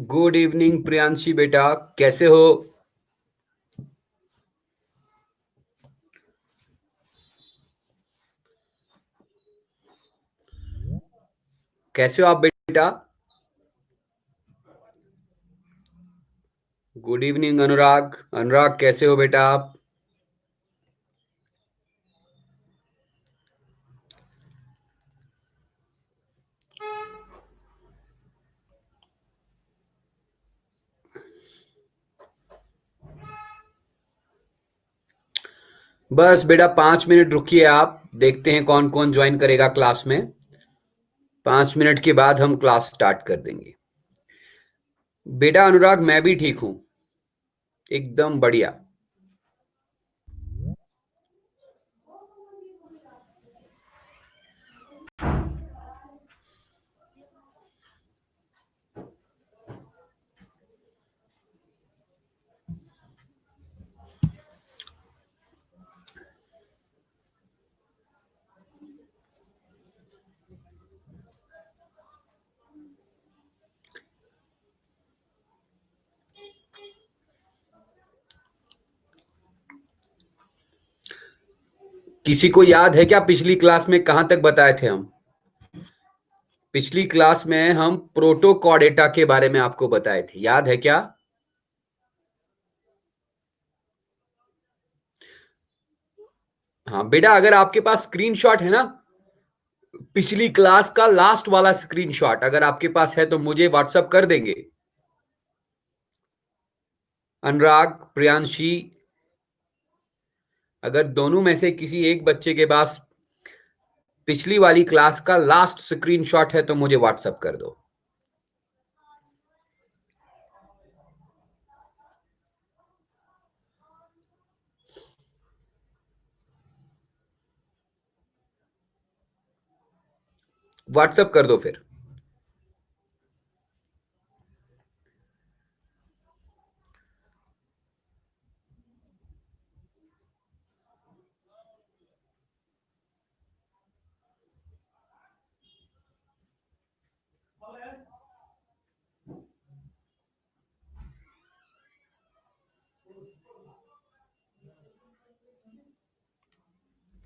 Good evening Priyanshi बेटा, कैसे हो? कैसे हो आप बेटा? गुड इवनिंग अनुराग। अनुराग कैसे हो बेटा आप? बस बेटा 5 मिनट रुकिए, आप देखते हैं कौन कौन ज्वाइन करेगा क्लास में। 5 मिनट के बाद हम क्लास स्टार्ट कर देंगे। बेटा अनुराग, मैं भी ठीक हूं, एकदम बढ़िया। किसी को याद है क्या पिछली क्लास में कहां तक बताए थे हम? पिछली क्लास में हम प्रोटोकॉर्डेटा के बारे में आपको बताए थे, याद है क्या? हाँ बेटा, अगर आपके पास स्क्रीनशॉट है ना, पिछली क्लास का लास्ट वाला स्क्रीनशॉट अगर आपके पास है तो मुझे व्हाट्सअप कर देंगे। अनुराग, प्रियांशी, अगर दोनों में से किसी एक बच्चे के पास पिछली वाली क्लास का लास्ट स्क्रीनशॉट है तो मुझे व्हाट्सअप कर दो। व्हाट्सअप कर दो फिर।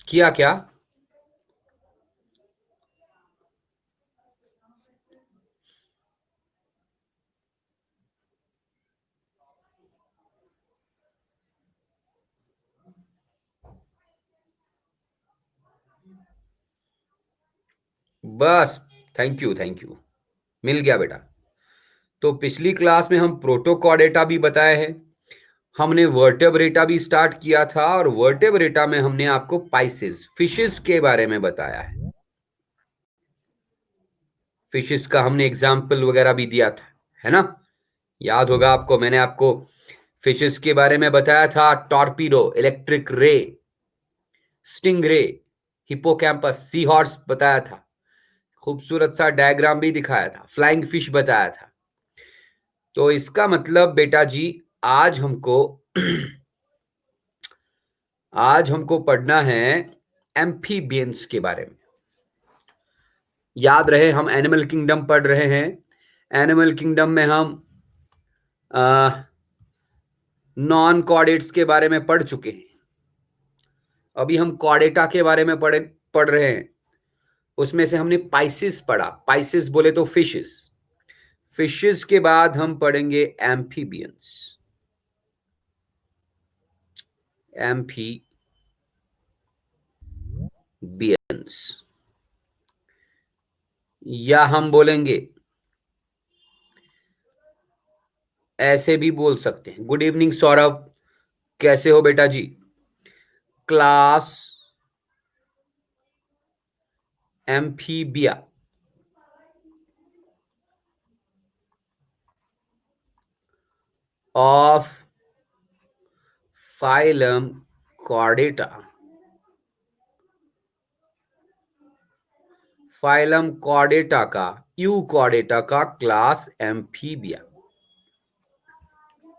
किया क्या? बस, थैंक यू थैंक यू, मिल गया बेटा। तो पिछली क्लास में हम प्रोटोकॉर्डेटा भी बताए हैं, हमने वर्टेब्रेटा भी स्टार्ट किया था, और वर्टेब्रेटा में हमने आपको पाइसेस, फिशेस के बारे में बताया है। फिशेस का हमने एग्जाम्पल वगैरह भी दिया था, है ना? याद होगा आपको, मैंने आपको फिशेस के बारे में बताया था। Torpedo, electric ray, stingray, hippocampus, sea horse बताया था। खूबसूरत सा डायग्राम भी दिखाया था, फ्लाइंग फिश बताया था। तो इसका मतलब बेटा जी, आज हमको आज हमको पढ़ना है एम्फीबियंस के बारे में। याद रहे, हम एनिमल किंगडम पढ़ रहे हैं। एनिमल किंगडम में हम नॉन कॉर्डेट्स के बारे में पढ़ चुके हैं। अभी हम कॉर्डेटा के बारे में पढ़ रहे हैं। उसमें से हमने पाइसिस पढ़ा, पाइसिस बोले तो फिशेस। फिशेस के बाद हम पढ़ेंगे एम्फीबियंस। एम्फीबियंस, या हम बोलेंगे, ऐसे भी बोल सकते हैं। गुड इवनिंग सौरभ, कैसे हो बेटा जी? Class amphibia of phylum chordata, phylum chordata का, यू कॉर्डेटा का क्लास एम्फीबिया।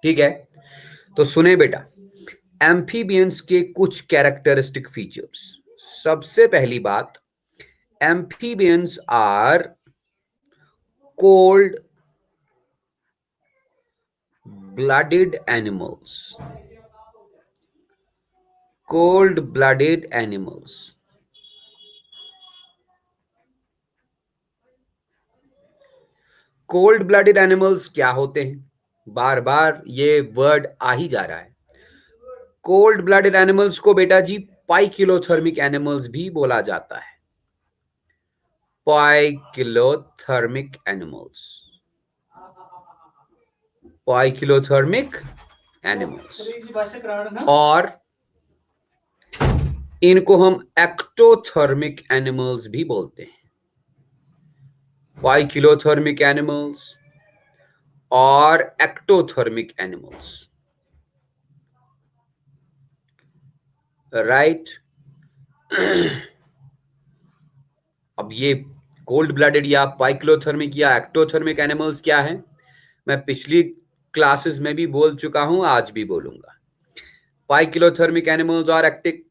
ठीक है, तो सुने बेटा, एम्फीबियंस के कुछ कैरेक्टरिस्टिक फीचर्स। सबसे पहली बात, amphibians are cold blooded animals. Cold blooded animals. Cold blooded animals क्या होते हैं? बार बार ये वर्ड आ ही जा रहा है। कोल्ड ब्लडेड एनिमल्स को बेटा जी पाइकिलोथर्मिक एनिमल्स भी बोला जाता है। पाइकिलोथर्मिक एनिमल्स। पाइकिलोथर्मिक एनिमल्स। और इनको हम एक्टोथर्मिक एनिमल्स भी बोलते हैं। पाइकिलोथर्मिक एनिमल्स और एक्टोथर्मिक एनिमल्स, राइट। अब ये कोल्ड ब्लडेड या पाइक्लोथर्मिक या एक्टोथर्मिक एनिमल्स क्या है, मैं पिछली क्लासेस में भी बोल चुका हूं, आज भी बोलूंगा। पाइक्लोथर्मिक एनिमल्स और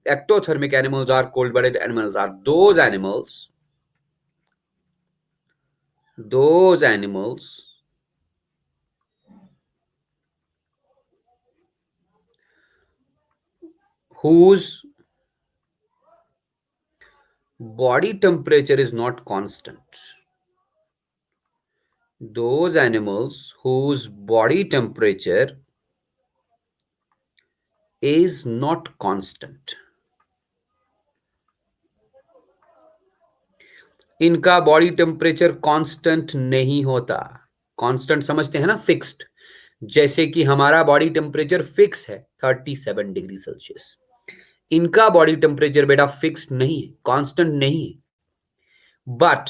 ectothermic animals or cold blooded animals are those animals whose body temperature is not constant. Those animals whose body temperature is not constant. इनका बॉडी टेम्परेचर कांस्टेंट नहीं होता। कांस्टेंट समझते हैं ना, फिक्स्ड। जैसे कि हमारा बॉडी टेम्परेचर फिक्स है 37 डिग्री सेल्सियस। इनका बॉडी टेम्परेचर बेटा फिक्स्ड नहीं है, कांस्टेंट नहीं है, बट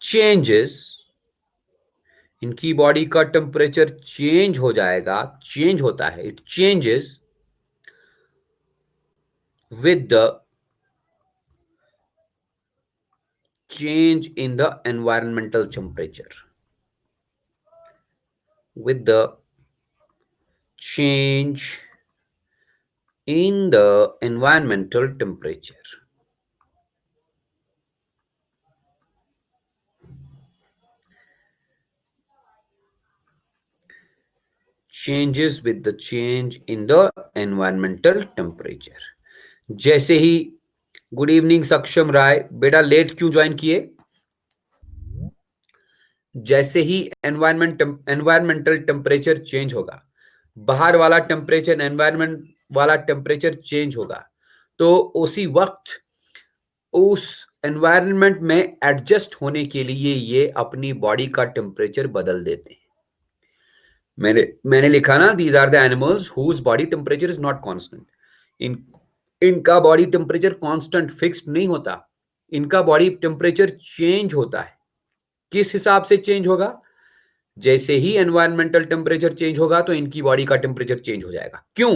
चेंजेस, इनकी बॉडी का टेम्परेचर चेंज हो जाएगा, चेंज होता है, it changes with the change in the environmental temperature. With the change in the environmental temperature. Changes with the change in the environmental temperature. जैसे ही good evening सक्षम राय, बेटा late क्यों join किए? जैसे ही एनवायरमेंटल टेम्परेचर चेंज होगा, बाहर वाला temperature, environment वाला टेम्परेचर चेंज होगा, तो उसी वक्त उस एनवायरनमेंट में एडजस्ट होने के लिए ये अपनी बॉडी का टेम्परेचर बदल देते हैं। मैंने लिखा ना, these are the animals whose body temperature is not constant. इनका बॉडी टेम्परेचर कांस्टेंट फिक्स्ड नहीं होता, इनका बॉडी टेम्परेचर चेंज होता है। किस हिसाब से चेंज होगा? जैसे ही एनवायरमेंटल टेम्परेचर चेंज होगा तो इनकी बॉडी का टेम्परेचर चेंज हो जाएगा। क्यों?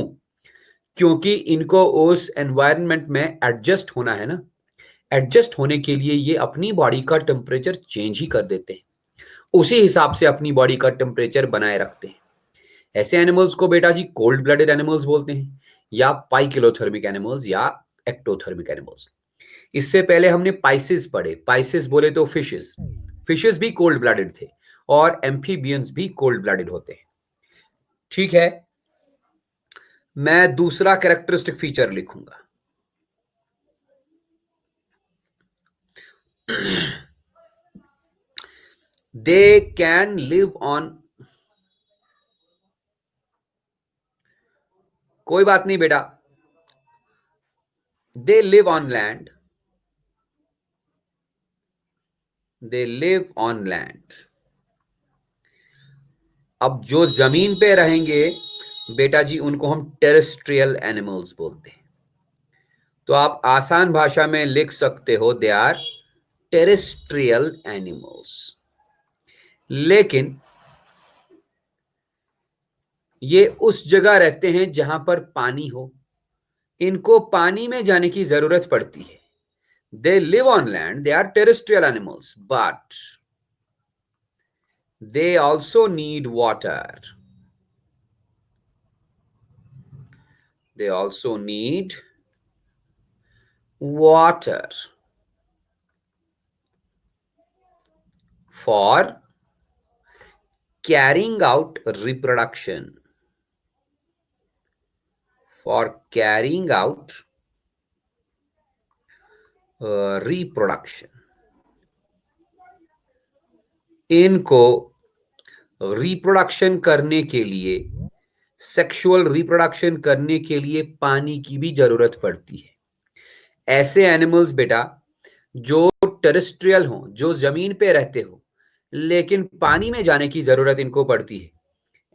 क्योंकि इनको उस एनवायरनमेंट में एडजस्ट होना है ना। एडजस्ट होने के लिए ये अपनी बॉडी का टेम्परेचर चेंज ही कर देते हैं, उसी हिसाब से अपनी बॉडी का टेम्परेचर बनाए रखते हैं। ऐसे एनिमल्स को बेटा जी कोल्ड ब्लडेड एनिमल्स बोलते हैं, या पाइकिलोथर्मिक एनिमल्स या एक्टोथर्मिक एनिमल्स। इससे पहले हमने पाइसेस पढ़े। पाइसेस बोले तो फिशेस, फिशेस भी कोल्ड ब्लडेड थे, और एम्फीबियंस भी कोल्ड ब्लडेड होते हैं। ठीक है, मैं दूसरा कैरेक्टरिस्टिक फीचर लिखूंगा। दे कैन लिव ऑन, कोई बात नहीं बेटा, दे live on land, they live on land. अब जो जमीन पे रहेंगे बेटा जी, उनको हम टेरेस्ट्रियल एनिमल्स बोलते हैं। तो आप आसान भाषा में लिख सकते हो, दे आर टेरेस्ट्रियल एनिमल्स। लेकिन ये उस जगह रहते हैं जहां पर पानी हो, इनको पानी में जाने की जरूरत पड़ती है। They live on land, they are terrestrial animals, but they also need water. They also need water for carrying out reproduction. For carrying out reproduction. इनको रिप्रोडक्शन करने के लिए, सेक्सुअल रिप्रोडक्शन करने के लिए पानी की भी जरूरत पड़ती है। ऐसे एनिमल्स बेटा जो टेरेस्ट्रियल हो, जो जमीन पे रहते हो, लेकिन पानी में जाने की जरूरत इनको पड़ती है,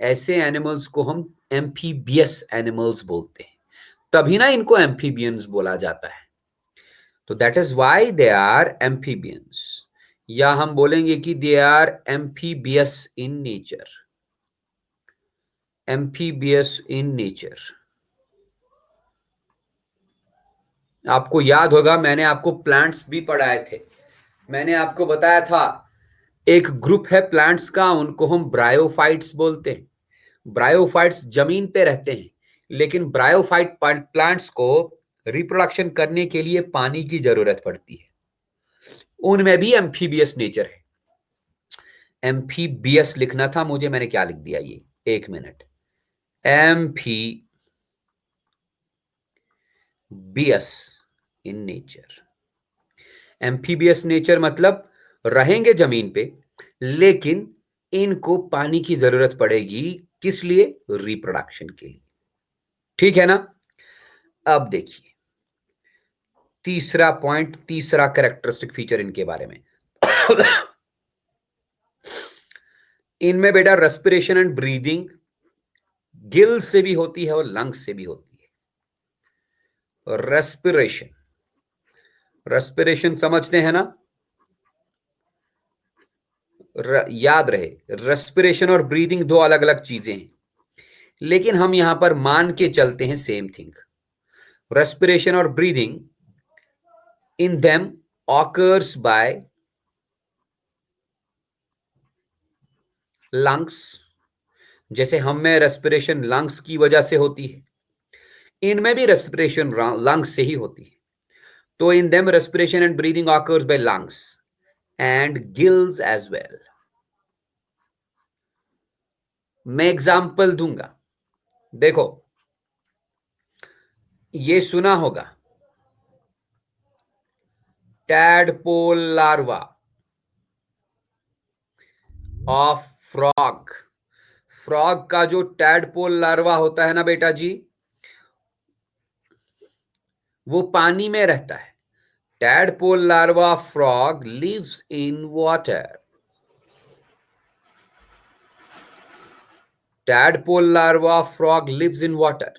ऐसे एनिमल्स को हम एम्फीबियस एनिमल्स बोलते हैं। तभी ना इनको एम्फीबियंस बोला जाता है। तो that is why they are amphibians, या हम बोलेंगे कि they are amphibious in nature. Amphibious in nature. आपको याद होगा मैंने आपको प्लांट्स भी पढ़ाए थे। मैंने आपको बताया था एक ग्रुप है प्लांट्स का, उनको हम ब्रायोफाइट्स बोलते हैं। ब्रायोफाइट्स जमीन पे रहते हैं, लेकिन ब्रायोफाइट प्लांट्स को रिप्रोडक्शन करने के लिए पानी की जरूरत पड़ती है। उनमें भी एम्फीबियस नेचर है। एम्फीबियस लिखना था मुझे, मैंने क्या लिख दिया ये, एक minute. Amphibious in nature. Amphibious nature मतलब रहेंगे जमीन पे, लेकिन इनको पानी की जरूरत पड़ेगी। किस लिए? रिप्रोडक्शन के लिए। ठीक है ना? अब देखिए तीसरा पॉइंट, तीसरा कैरेक्टरिस्टिक फीचर इनके बारे में। इनमें बेटा रेस्पिरेशन एंड ब्रीदिंग गिल से भी होती है और लंग्स से भी होती है। रेस्पिरेशन, रेस्पिरेशन समझते हैं ना? याद रहे, रेस्पिरेशन और ब्रीदिंग दो अलग अलग चीजें हैं, लेकिन हम यहां पर मान के चलते हैं सेम थिंग। रेस्पिरेशन और breathing in them occurs by lungs. जैसे हम में रेस्पिरेशन लंग्स की वजह से होती है, इनमें भी रेस्पिरेशन लंग्स से ही होती है। तो in them respiration and breathing occurs by lungs and gills as well. मैं एग्जाम्पल दूंगा। देखो, ये सुना होगा tadpole larva of frog. Frog का जो टैडपोल लार्वा होता है ना बेटा जी, वो पानी में रहता है। Tadpole larva frog lives in water. Tadpole larva frog lives in water.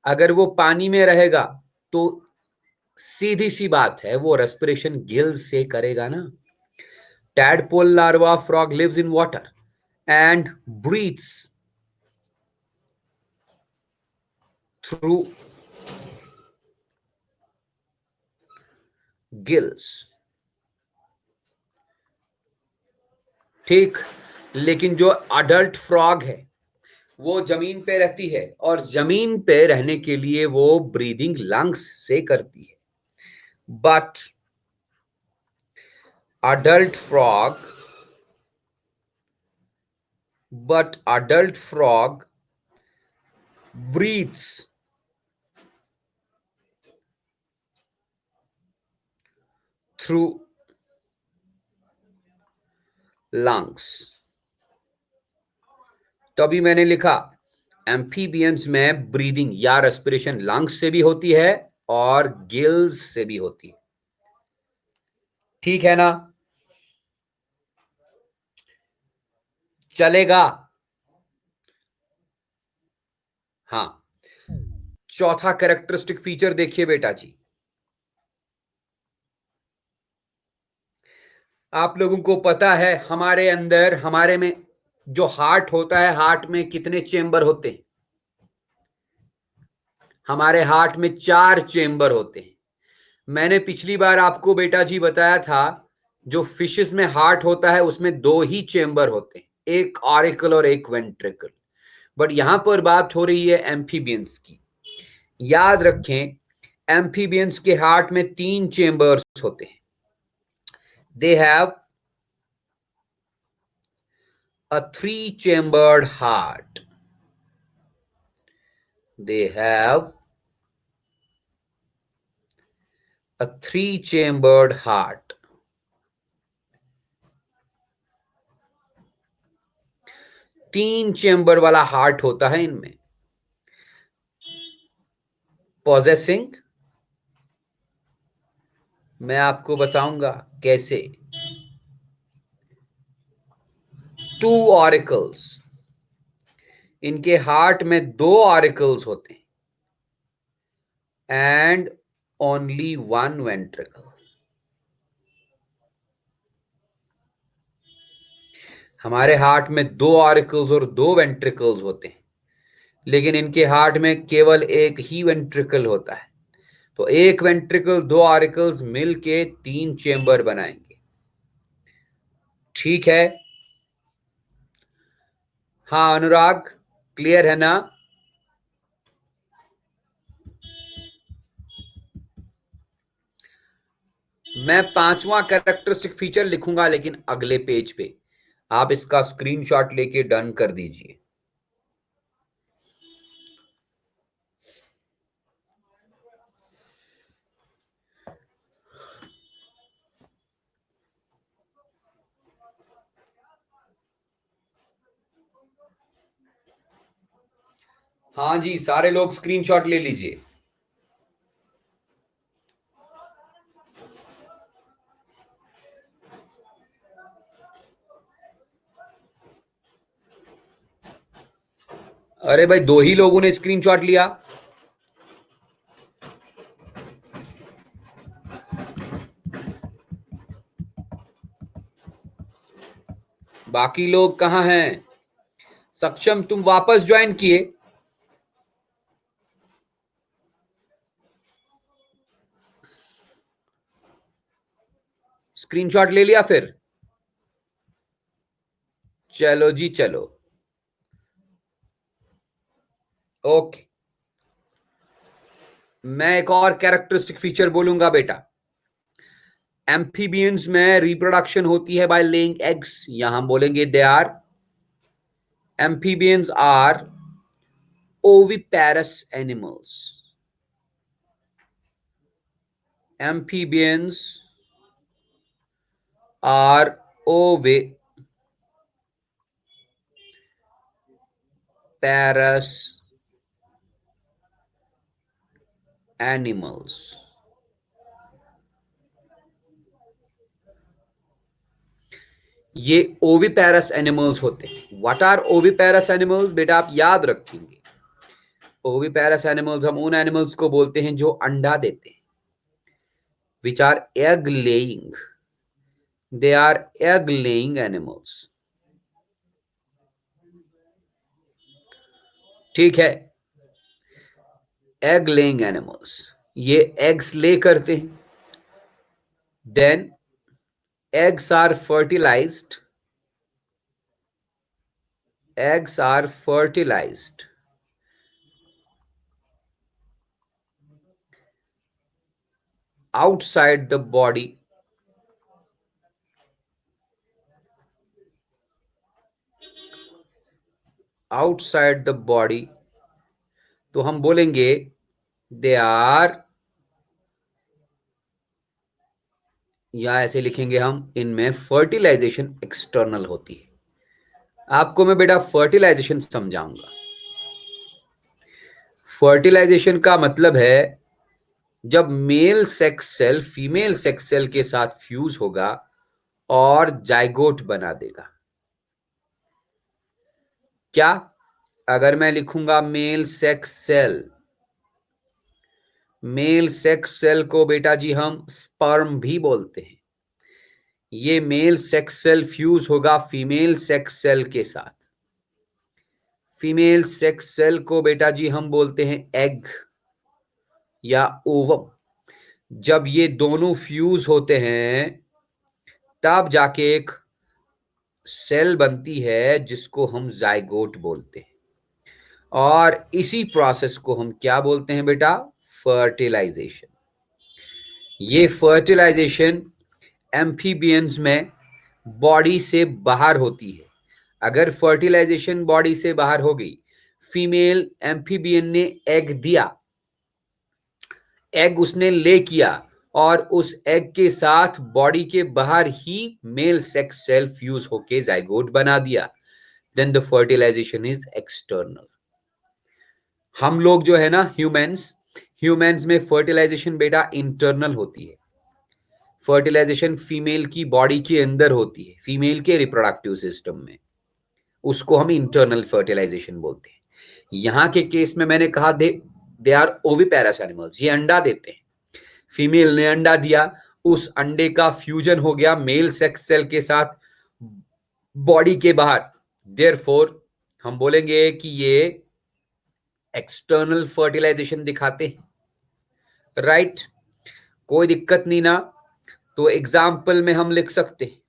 अगर वो पानी में रहेगा तो सीधी सी बात है वो रेस्पिरेशन गिल्स से करेगा ना। Tadpole larva frog lives in water and breathes through gills. ठीक, लेकिन जो अडल्ट फ्रॉग है वो जमीन पे रहती है, और जमीन पे रहने के लिए वो ब्रीदिंग लंग्स से करती है। But adult frog breathes through lungs। तभी मैंने लिखा एम्फीबियंस में ब्रीदिंग या रेस्पिरेशन लंग्स से भी होती है और गिल्स से भी होती है। ठीक है ना? चलेगा? हाँ। चौथा कैरेक्टरिस्टिक फीचर देखिए बेटा जी। आप लोगों को पता है हमारे अंदर, हमारे में जो हार्ट होता है, हार्ट में कितने चेंबर होते हैं? हमारे हार्ट में 4 चेंबर होते हैं। मैंने पिछली बार आपको बेटा जी बताया था जो फिशेस में हार्ट होता है उसमें 2 ही चेंबर होते हैं, एक ऑरिकल और एक वेंट्रिकल। बट यहां पर बात हो रही है एम्फीबियंस की। याद रखें, एम्फीबियंस के हार्ट में 3 चेंबर्स होते हैं। They have a three-chambered heart. They have a three-chambered heart. तीन चेंबर वाला हार्ट होता है इनमें. Possessing, मैं आपको बताऊंगा कैसे. टू ऑरिकल्स, इनके हार्ट में दो ऑरिकल्स होते हैं. And only one ventricle. हमारे हार्ट में दो ऑरिकल्स और दो वेंट्रिकल्स होते हैं, लेकिन इनके हार्ट में केवल एक ही वेंट्रिकल होता है. तो एक वेंट्रिकल दो ऑरिकल्स मिलके तीन चेंबर बनाएंगे. ठीक है. हाँ अनुराग, क्लियर है ना? मैं पांचवां कैरेक्टरिस्टिक फीचर लिखूंगा लेकिन अगले पेज पे. आप इसका स्क्रीनशॉट लेके डन कर दीजिए. हाँ जी, सारे लोग स्क्रीनशॉट ले लीजिए. अरे भाई, दो ही लोगों ने स्क्रीनशॉट लिया. बाकी लोग कहां हैं? सक्षम, तुम वापस ज्वाइन किए? स्क्रीनशॉट ले लिया फिर? चलो जी चलो. ओके, मैं एक और कैरेक्टरिस्टिक फीचर बोलूंगा बेटा. एम्फीबियंस में रिप्रोडक्शन होती है बाय लेइंग एग्स. यहां बोलेंगे they are, amphibians are oviparous animals. Amphibians are oviparous animals. ये ओविपेरस एनिमल्स होते हैं. What are oviparous animals? बेटा आप याद रखेंगे, ओविपेरस एनिमल्स हम उन एनिमल्स को बोलते हैं जो अंडा देते हैं. Which are egg laying. They are egg laying animals. ठीक है, एग लेइंग एनिमल्स. ये एग्स ले करते हैं. Then eggs are fertilized. Eggs are fertilized outside the body. Outside the body, तो हम बोलेंगे they are, या ऐसे लिखेंगे हम, इनमें फर्टिलाइजेशन एक्सटर्नल होती है. आपको मैं बेटा फर्टिलाइजेशन समझाऊंगा. फर्टिलाइजेशन का मतलब है जब male sex cell female sex cell के साथ फ्यूज होगा और जाइगोट बना देगा. क्या? अगर मैं लिखूंगा male sex cell, male sex cell को बेटा जी हम स्पर्म भी बोलते हैं. ये मेल सेक्स सेल फ्यूज होगा फीमेल सेक्स सेल के साथ. फीमेल सेक्स सेल को बेटा जी हम बोलते हैं एग या ओवम. जब ये दोनों फ्यूज होते हैं तब जाके एक सेल बनती है जिसको हम जाइगोट बोलते हैं. और इसी प्रोसेस को हम क्या बोलते हैं बेटा? फर्टिलाइजेशन. ये फर्टिलाइजेशन एम्फीबियंस में बॉडी से बाहर होती है. अगर फर्टिलाइजेशन बॉडी से बाहर हो गई, फीमेल एम्फीबियन ने एग दिया, एग उसने ले किया और उस एग के साथ बॉडी के बाहर ही मेल सेक्स सेल फ्यूज होके जाइगोट बना दिया, then the fertilization is external. हम लोग जो है ना ह्यूमंस, ह्यूमंस में फर्टिलाइजेशन बेटा इंटरनल होती है। फर्टिलाइजेशन फीमेल की बॉडी के अंदर होती है, फीमेल के रिप्रोडक्टिव सिस्टम में, उसको हम इंटरनल फर्टिलाइजेशन बोलते हैं। यहां के केस में मैंने कहा दे आर ओविपेरस एनिमल्स, ये अंडा देते हैं। फीमेल ने अंडा दिया, उस अंडे का फ्यूजन हो गया मेल सेक्स सेल के साथ बॉडी के बाहर, देयरफॉर हम बोलेंगे कि ये एक्सटर्नल फर्टिलाइजेशन दिखाते हैं। राइट, कोई दिक्कत नहीं ना। तो एग्जाम्पल में हम लिख सकते हैं,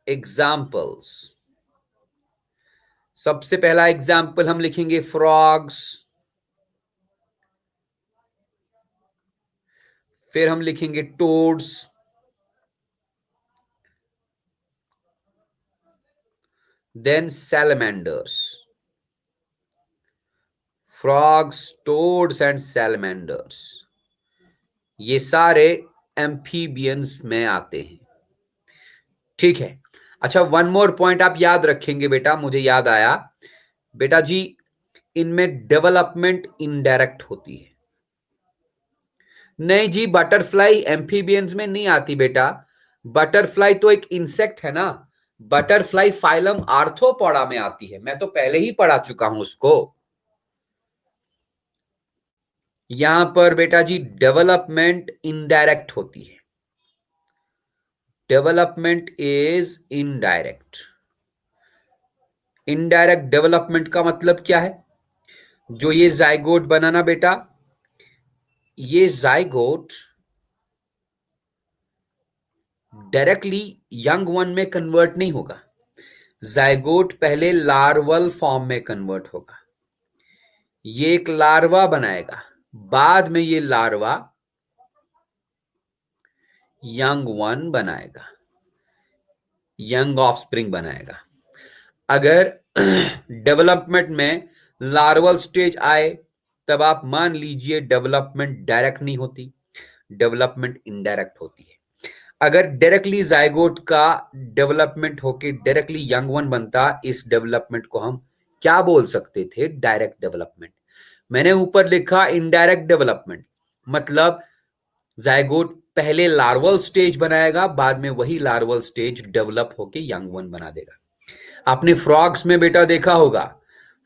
एग्जाम्पल्स। सबसे पहला एग्जाम्पल हम लिखेंगे फ्रॉग्स, फिर हम लिखेंगे toads, then salamanders. Frogs, toads and salamanders, ये सारे एम्फीबियंस में आते हैं। ठीक है। अच्छा, वन मोर पॉइंट आप याद रखेंगे बेटा, मुझे याद आया बेटा जी, इनमें डेवलपमेंट इनडायरेक्ट होती है। नहीं जी, बटरफ्लाई एम्फीबियंस में नहीं आती बेटा। बटरफ्लाई तो एक इंसेक्ट है ना, बटरफ्लाई फाइलम आर्थ्रोपोडा में आती है, मैं तो पहले ही पढ़ा चुका हूं उसको। यहां पर बेटा जी डेवलपमेंट इनडायरेक्ट होती है, development is indirect. Indirect development का मतलब क्या है? जो ये जाइगोट बनाना बेटा, ये जाइगोट डायरेक्टली यंग वन में कन्वर्ट नहीं होगा। जाइगोट पहले लार्वल फॉर्म में कन्वर्ट होगा, ये एक लार्वा बनाएगा, बाद में ये लार्वा यंग वन बनाएगा, यंग ऑफस्प्रिंग बनाएगा। अगर डेवलपमेंट में लार्वल स्टेज आए, तब आप मान लीजिए डेवलपमेंट डायरेक्ट नहीं होती, डेवलपमेंट इनडायरेक्ट होती है। अगर डायरेक्टली जाइगोट का डेवलपमेंट होके डायरेक्टली यंग वन बनता, इस डेवलपमेंट को हम क्या बोल सकते थे? Direct development. मैंने ऊपर लिखा इनडायरेक्ट डेवलपमेंट, मतलब जाइगोट पहले लार्वल स्टेज बनाएगा, बाद में वही लार्वल स्टेज डेवलप होके यंग वन बना देगा। आपने फ्रॉग्स में बेटा देखा होगा,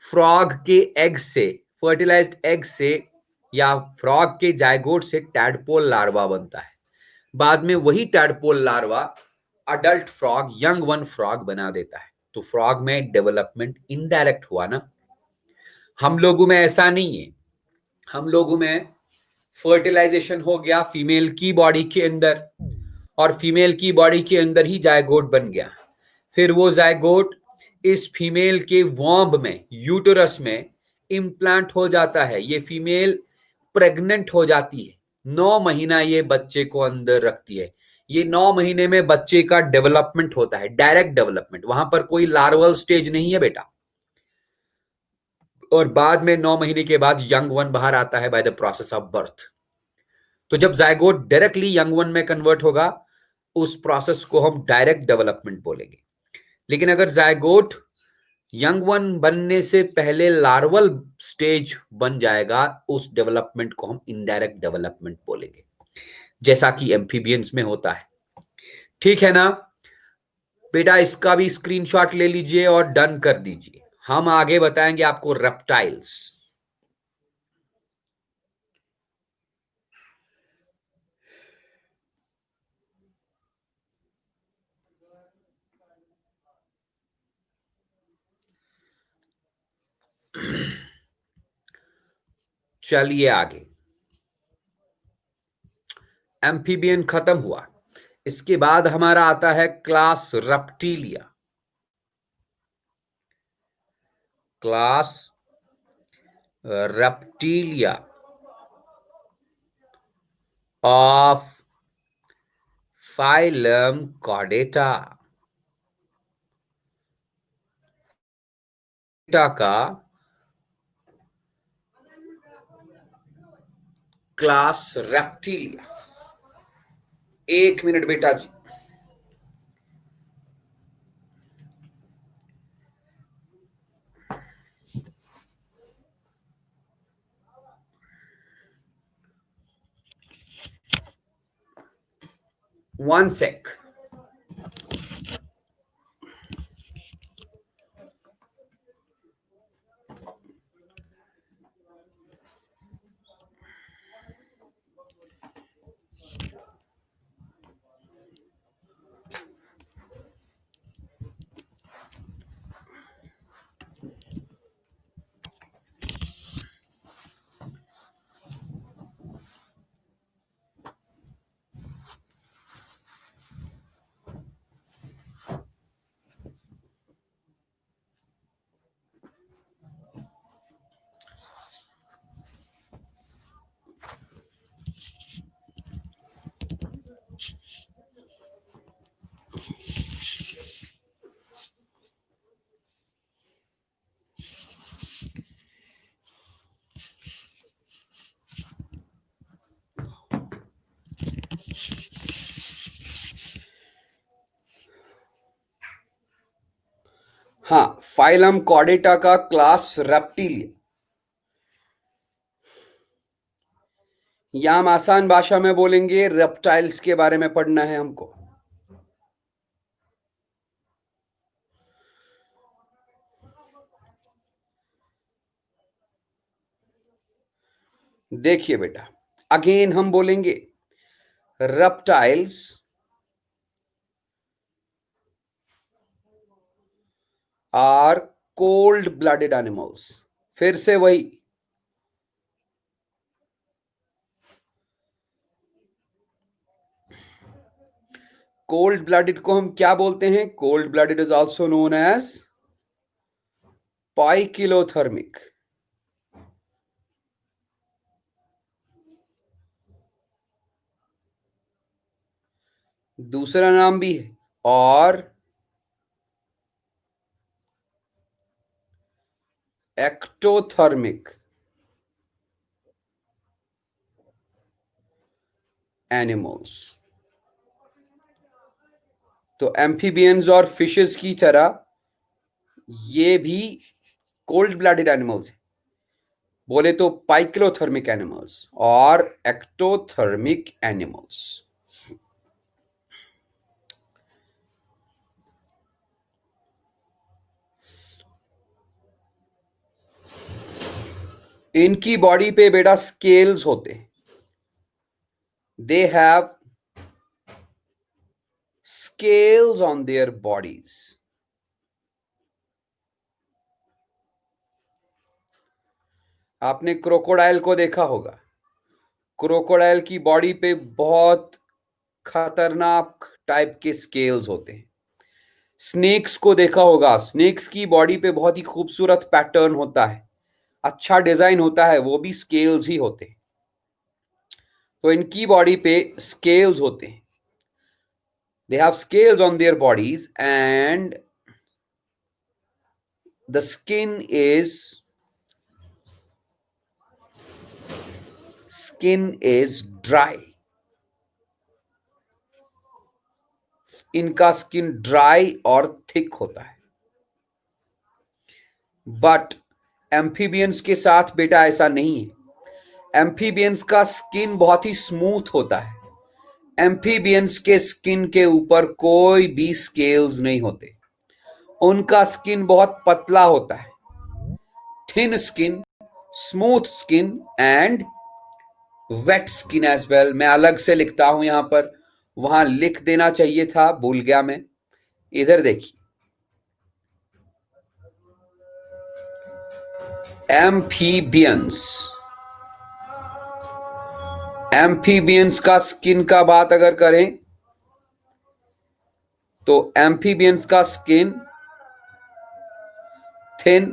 फ्रॉग के एग से, फर्टिलाइज्ड एग से या फ्रॉग के जाइगोट से टैडपोल लार्वा बनता है, बाद में वही tadpole larva adult frog, young one frog बना देता है। तो फ्रॉग में डेवलपमेंट इनडायरेक्ट हुआ ना। हम लोगों में ऐसा नहीं है, हम लोगों में फर्टिलाइजेशन हो गया फीमेल की बॉडी के अंदर, और फीमेल की बॉडी के अंदर ही जायगोट बन गया। फिर वो जायगोट इस फीमेल के वॉम्ब में, यूटरस में इम्प्लांट हो जाता है। ये फीमेल प्रेग्नेंट हो जाती है, 9 महीना ये बच्चे को अंदर रखती है। ये 9 महीने में बच्चे का डेवलपमेंट होता है, डायरेक्ट डेवलपमेंट, वहां पर कोई लार्वल स्टेज नहीं है बेटा। और बाद में 9 महीने के बाद यंग वन बाहर आता है by the process of birth. तो जब जायगोट डायरेक्टली यंग वन में कन्वर्ट होगा, उस प्रोसेस को हम डायरेक्ट डेवलपमेंट बोलेंगे। लेकिन अगर जायगोट यंग वन बनने से पहले लार्वल स्टेज बन जाएगा, उस डेवलपमेंट को हम इनडायरेक्ट डेवलपमेंट बोलेंगे, जैसा कि एम्फीबियंस में होता है। ठीक है ना बेटा, इसका भी स्क्रीनशॉट ले लीजिए और डन कर दीजिए। हम आगे बताएंगे आपको रेप्टाइल्स। चलिए आगे, एम्फीबियन खत्म हुआ, इसके बाद हमारा आता है class reptilia. Class reptilia of phylum chordata. का क्लास रेप्टिलिया। 1 मिनट बेटा जी।1 sec। हाँ, फाइलम कॉर्डेटा का क्लास रेप्टिलिया। या हम आसान भाषा में बोलेंगे रेप्टाइल्स के बारे में पढ़ना है हमको। देखिए बेटा, अगेन हम बोलेंगे reptiles are cold blooded animals. फिर से वही, कोल्ड ब्लडेड को हम क्या बोलते हैं? Cold blooded is also known as poikilothermic. दूसरा नाम भी है, और एक्टोथर्मिक एनिमल्स। तो एम्फीबियंस और फिशेस की तरह ये भी कोल्ड ब्लडेड एनिमल्स है। बोले तो पाइक्लोथर्मिक एनिमल्स और एक्टोथर्मिक एनिमल्स। इनकी बॉडी पे बेटा स्केल्स होते हैं। They have scales on their bodies. आपने क्रोकोडाइल को देखा होगा। क्रोकोडाइल की बॉडी पे बहुत खतरनाक टाइप के स्केल्स होते हैं। स्नेक्स को देखा होगा, स्नेक्स की बॉडी पे बहुत ही खूबसूरत पैटर्न होता है, अच्छा डिजाइन होता है, वो भी स्केल्स ही होते हैं। तो इनकी बॉडी पे स्केल्स होते हैं। They have scales on their bodies and the skin is dry. इनका स्किन ड्राई और थिक होता है। बट एम्फीबियंस के साथ बेटा ऐसा नहीं है। एम्फीबियंस का स्किन बहुत ही स्मूथ होता है। एम्फीबियंस के स्किन के ऊपर कोई भी स्केल्स नहीं होते। उनका स्किन बहुत पतला होता है, thin skin, smooth skin and wet skin as well. मैं अलग से लिखता हूं यहां पर, वहां लिख देना चाहिए था, भूल गया मैं। इधर देखिए, एम्फीबियंस। एम्फीबियंस का स्किन का बात अगर करें तो एम्फीबियंस का स्किन थिन,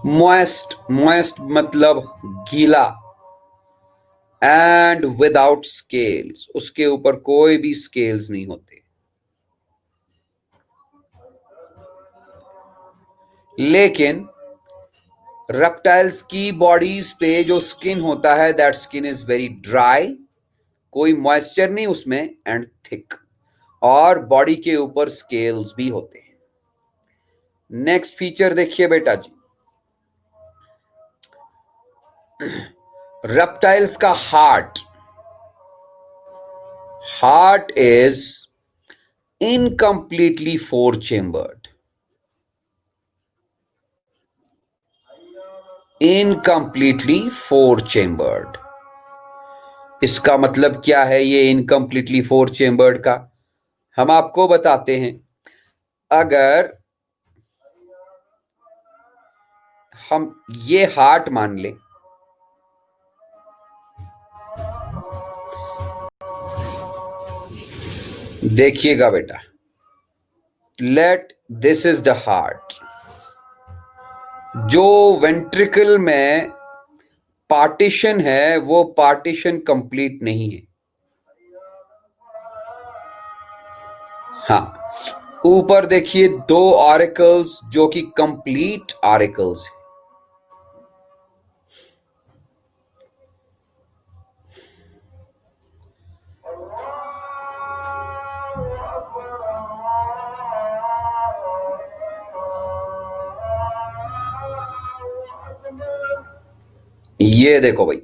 मॉइस्ट, मॉइस्ट मतलब गीला, एंड विदाउट स्केल्स। उसके ऊपर कोई भी स्केल्स नहीं होते। लेकिन रेप्टाइल्स की बॉडीज पे जो स्किन होता है, that skin is very dry, कोई मॉइस्चर नहीं उसमें, एंड थिक, और बॉडी के ऊपर स्केल्स भी होते हैं। नेक्स्ट फीचर देखिए बेटा जी, रेप्टाइल्स का heart is incompletely four chambered. Incompletely four chambered, इसका मतलब क्या है ये इनकम्प्लीटली फोर चेम्बर्ड का? हम आपको बताते हैं। अगर हम ये हार्ट मान लें, देखिएगा बेटा, let this is the heart. जो वेंट्रिकल में पार्टीशन है वो पार्टीशन कंप्लीट नहीं है। हाँ, ऊपर देखिए दो ऑरिकल्स जो कि कंप्लीट ऑरिकल्स है। ये देखो भाई,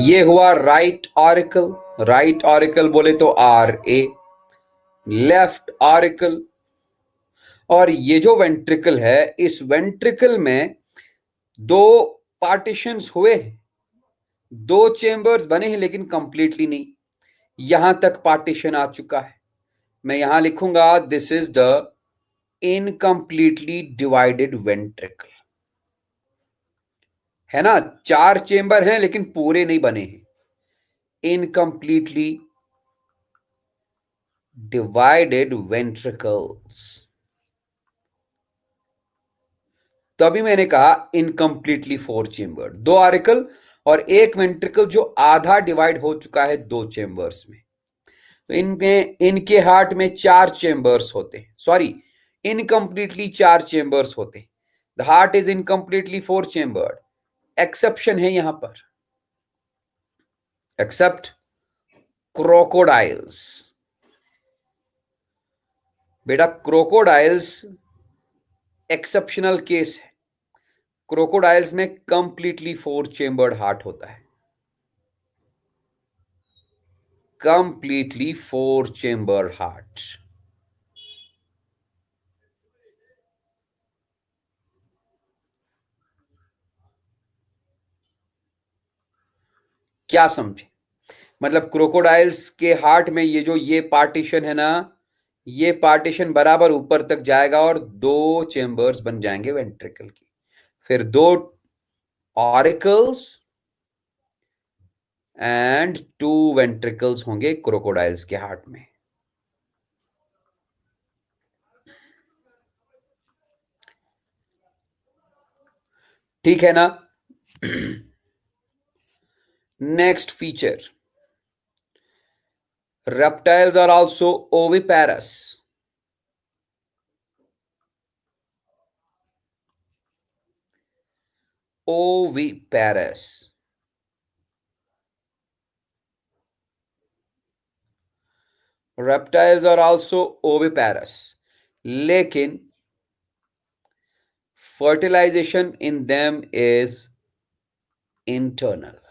ये हुआ राइट ऑरिकल। राइट ऑरिकल बोले तो RA, लेफ्ट ऑरिकल। और ये जो वेंट्रिकल है, इस वेंट्रिकल में दो पार्टीशंस हुए हैं, दो चेंबर्स बने हैं, लेकिन कंप्लीटली नहीं। यहां तक पार्टीशन आ चुका है। मैं यहां लिखूंगा this is the incompletely divided ventricle. है ना, चार चेंबर हैं लेकिन पूरे नहीं बने हैं। इनकम्प्लीटली डिवाइडेड वेंट्रिकल्स, तभी मैंने कहा इनकम्प्लीटली फोर चेंबर। दो आर्टिकल और एक वेंट्रिकल जो आधा डिवाइड हो चुका है दो चेंबर्स में। तो इनमें, इनके हार्ट में चार चेंबर्स होते हैं, सॉरी, इनकम्प्लीटली चार चेंबर्स होते हैं। The heart is incompletely four chambered. Exception है यहां पर, एक्सेप्ट क्रोकोडाइल्स। बेटा क्रोकोडाइल्स एक्सेप्शनल केस है। क्रोकोडाइल्स में कंप्लीटली फोर चेंबर्ड हार्ट होता है, कंप्लीटली फोर चेंबर हार्ट। क्या समझे? मतलब क्रोकोडाइल्स के हार्ट में ये जो ये पार्टीशन है ना, ये पार्टीशन बराबर ऊपर तक जाएगा और दो चेंबर्स बन जाएंगे वेंट्रिकल की। फिर दो ऑरिकल्स एंड टू वेंट्रिकल्स होंगे क्रोकोडाइल्स के हार्ट में। ठीक है ना? Next feature, reptiles are also oviparous. Oviparous. Reptiles are also oviparous, लेकिन fertilization in them is internal.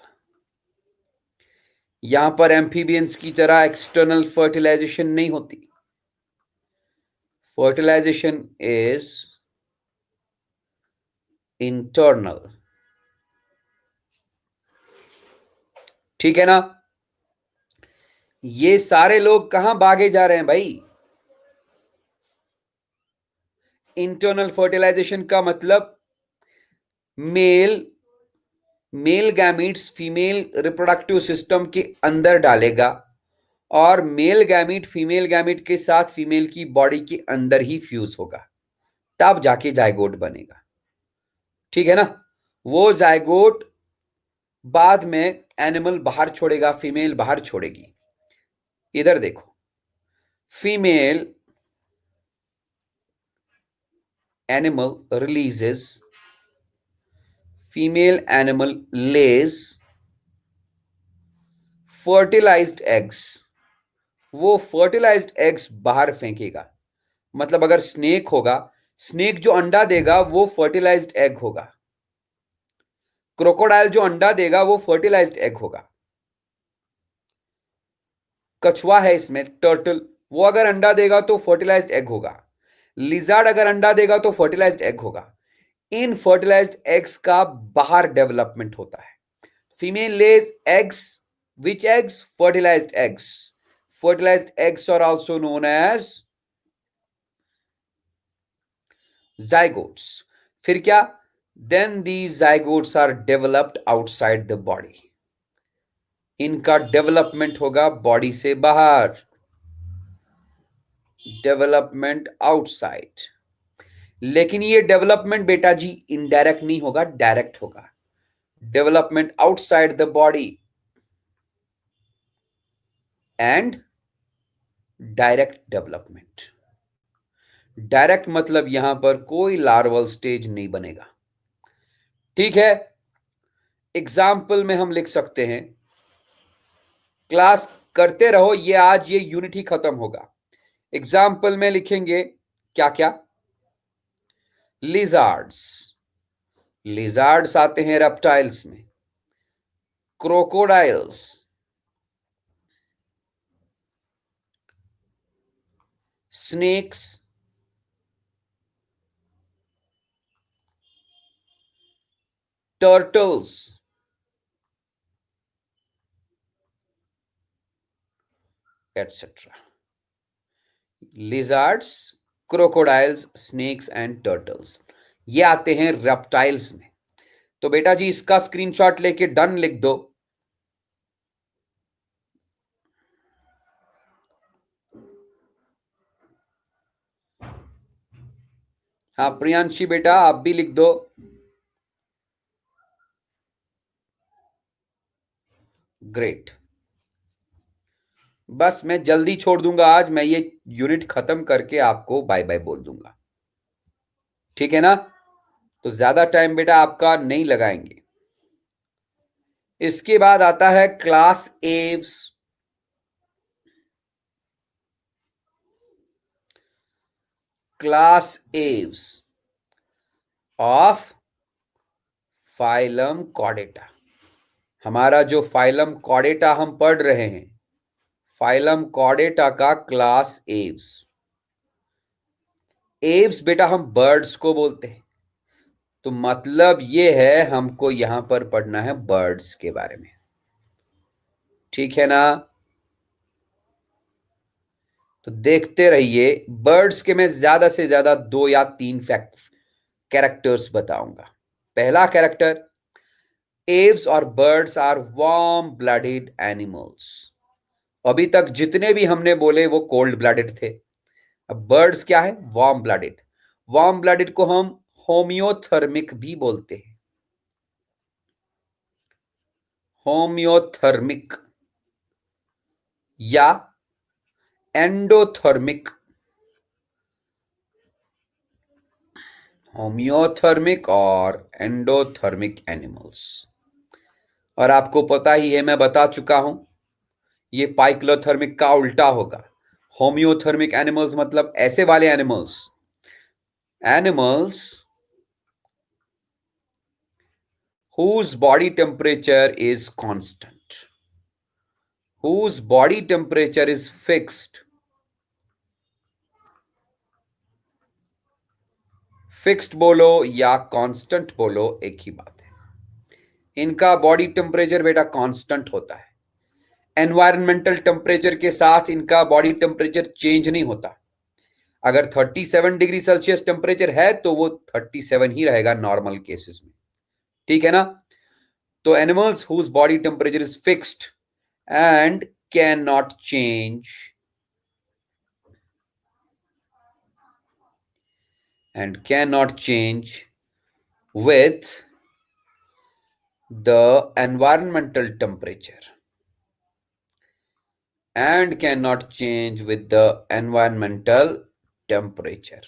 यहां पर एम्फीबियंस की तरह एक्सटर्नल फर्टिलाइजेशन नहीं होती। Fertilization is internal. ठीक है ना? ये सारे लोग कहां भागे जा रहे हैं भाई? इंटरनल फर्टिलाइजेशन का मतलब male gametes female reproductive system के अंदर डालेगा और मेल गैमीट फीमेल गैमीट के साथ फीमेल की बॉडी के अंदर ही फ्यूज होगा, तब जाके जाइगोट बनेगा। ठीक है ना? वो जाइगोट बाद में एनिमल बाहर छोड़ेगा, फीमेल बाहर छोड़ेगी। इधर देखो, female animal releases, female animal lays fertilized eggs. वो फर्टिलाइज्ड एग्स बाहर फेंकेगा. मतलब अगर स्नेक होगा, स्नेक जो अंडा देगा वो फर्टिलाइज्ड एग होगा. क्रोकोडाइल जो अंडा देगा वो फर्टिलाइज्ड एग होगा. कछुआ है इसमें, टर्टल, वो अगर अंडा देगा तो फर्टिलाइज्ड एग होगा. लिजार्ड अगर अंडा देगा तो फर्टिलाइज्ड एग होगा. इन फर्टिलाइज्ड एग्स का बाहर डेवलपमेंट होता है. Female lays eggs. Which eggs? Fertilized eggs. Fertilized eggs are also known as zygotes. फिर क्या? Then these zygotes are developed outside the body. इनका डेवलपमेंट होगा बॉडी से बाहर. Development outside. लेकिन ये डेवलपमेंट बेटा जी इनडायरेक्ट नहीं होगा, डायरेक्ट होगा. Development outside the body and direct development. Direct मतलब यहां पर कोई लार्वल स्टेज नहीं बनेगा. ठीक है. एग्जाम्पल में हम लिख सकते हैं, क्लास करते रहो, ये आज ये यूनिट ही खत्म होगा. एग्जाम्पल में लिखेंगे क्या क्या? लिजार्ड्स. लिजार्ड्स आते हैं रेप्टाइल्स में. Crocodiles, snakes, turtles, etcetera. Lizards, crocodiles, snakes and turtles, ये आते हैं रेप्टाइल्स में. तो बेटा जी इसका स्क्रीनशॉट लेके डन लिख दो. हाँ प्रियांशी बेटा आप भी लिख दो. ग्रेट. बस मैं जल्दी छोड़ दूंगा आज, मैं ये यूनिट खत्म करके आपको बाय बाय बोल दूंगा. ठीक है ना? तो ज्यादा टाइम बेटा आपका नहीं लगाएंगे. इसके बाद आता है class Aves. Class Aves of phylum Chordata. हमारा जो फाइलम कॉर्डेटा हम पढ़ रहे हैं, फाइलम कॉर्डेटा का क्लास एव्स. एव्स बेटा हम बर्ड्स को बोलते हैं. तो मतलब ये है हमको यहां पर पढ़ना है बर्ड्स के बारे में. ठीक है ना? तो देखते रहिए. बर्ड्स के मैं ज्यादा से ज्यादा 2 या 3 फैक्ट कैरेक्टर्स बताऊंगा. पहला कैरेक्टर, एव्स और birds are warm blooded animals. अभी तक जितने भी हमने बोले वो कोल्ड ब्लडेड थे. अब बर्ड्स क्या है? Warm blooded. वार्म ब्लडेड को हम होम्योथर्मिक भी बोलते हैं. होम्योथर्मिक या एंडोथर्मिक. होम्योथर्मिक और एंडोथर्मिक एनिमल्स. और आपको पता ही है, मैं बता चुका हूं, ये पाइक्लोथर्मिक का उल्टा होगा. होम्योथर्मिक एनिमल्स मतलब ऐसे वाले animals, animals whose body temperature is constant, whose body temperature is fixed. Fixed बोलो या कांस्टेंट बोलो एक ही बात है. इनका बॉडी टेम्परेचर बेटा कांस्टेंट होता है. एनवायरमेंटल टेम्परेचर के साथ इनका बॉडी टेम्परेचर चेंज नहीं होता. अगर 37 डिग्री सेल्सियस टेम्परेचर है तो वो 37 ही रहेगा नॉर्मल केसेस में. ठीक है ना? तो animals whose body temperature is fixed and can not change, and cannot change with the environmental temperature, and cannot change with the environmental temperature.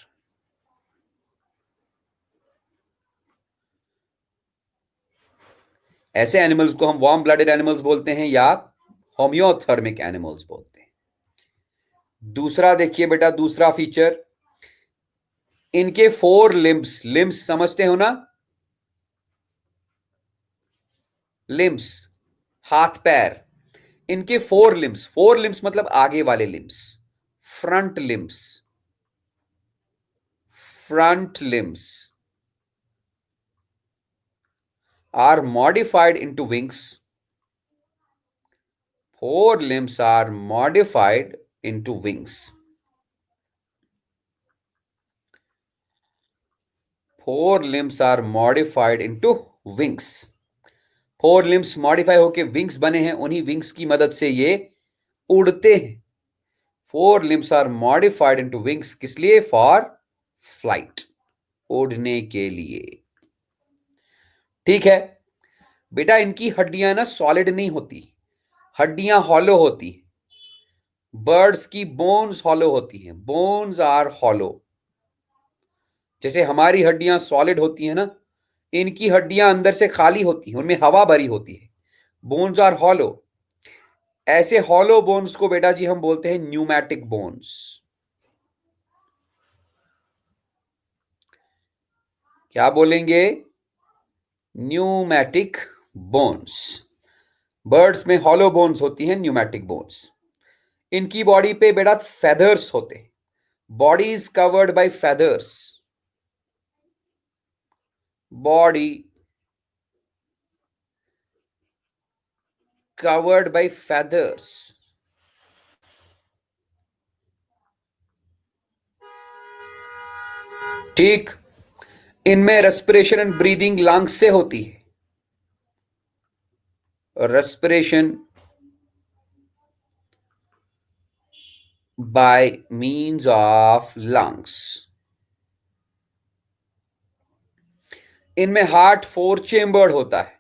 ऐसे एनिमल्स को हम वार्म ब्लडेड एनिमल्स बोलते हैं या होम्योथर्मिक एनिमल्स बोलते हैं। दूसरा देखिए बेटा, दूसरा फीचर, इनके 4 लिम्ब्स, लिम्स समझते हो ना, लिम्स, हाथ पैर, इनके 4 लिम्स, 4 लिम्स मतलब आगे वाले limbs, front limbs, front limbs are modified into wings. 4 limbs are modified into wings. 4 limbs are modified into wings. 4 limbs modify होके wings बने हैं, उन्हीं wings की मदद से ये उड़ते हैं। 4 limbs are modified into wings, किस लिए? For flight, उड़ने के लिए। ठीक है बेटा, इनकी हड्डियां ना सॉलिड नहीं होती, हड्डियां हॉलो होती। बर्ड्स की बोन्स हॉलो होती हैं, बोन्स आर हॉलो। जैसे हमारी हड्डियां सॉलिड होती हैं ना, इनकी हड्डियां अंदर से खाली होती हैं, उनमें हवा भरी होती है, बोन्स आर हॉलो। ऐसे हॉलो बोन्स को बेटा जी हम बोलते हैं न्यूमैटिक बोन्स। क्या बोलेंगे? Pneumatic bones. बर्ड्स में हॉलो बोन्स होती हैं, न्यूमैटिक बोन्स। इनकी बॉडी पे बेटा फेदर्स होते हैं, body is covered by feathers, body covered by feathers. ठीक, इनमें रेस्पिरेशन एंड ब्रीदिंग लंग्स से होती है, respiration bye means of lungs. इनमें हार्ट 4 चेम्बर्ड होता है,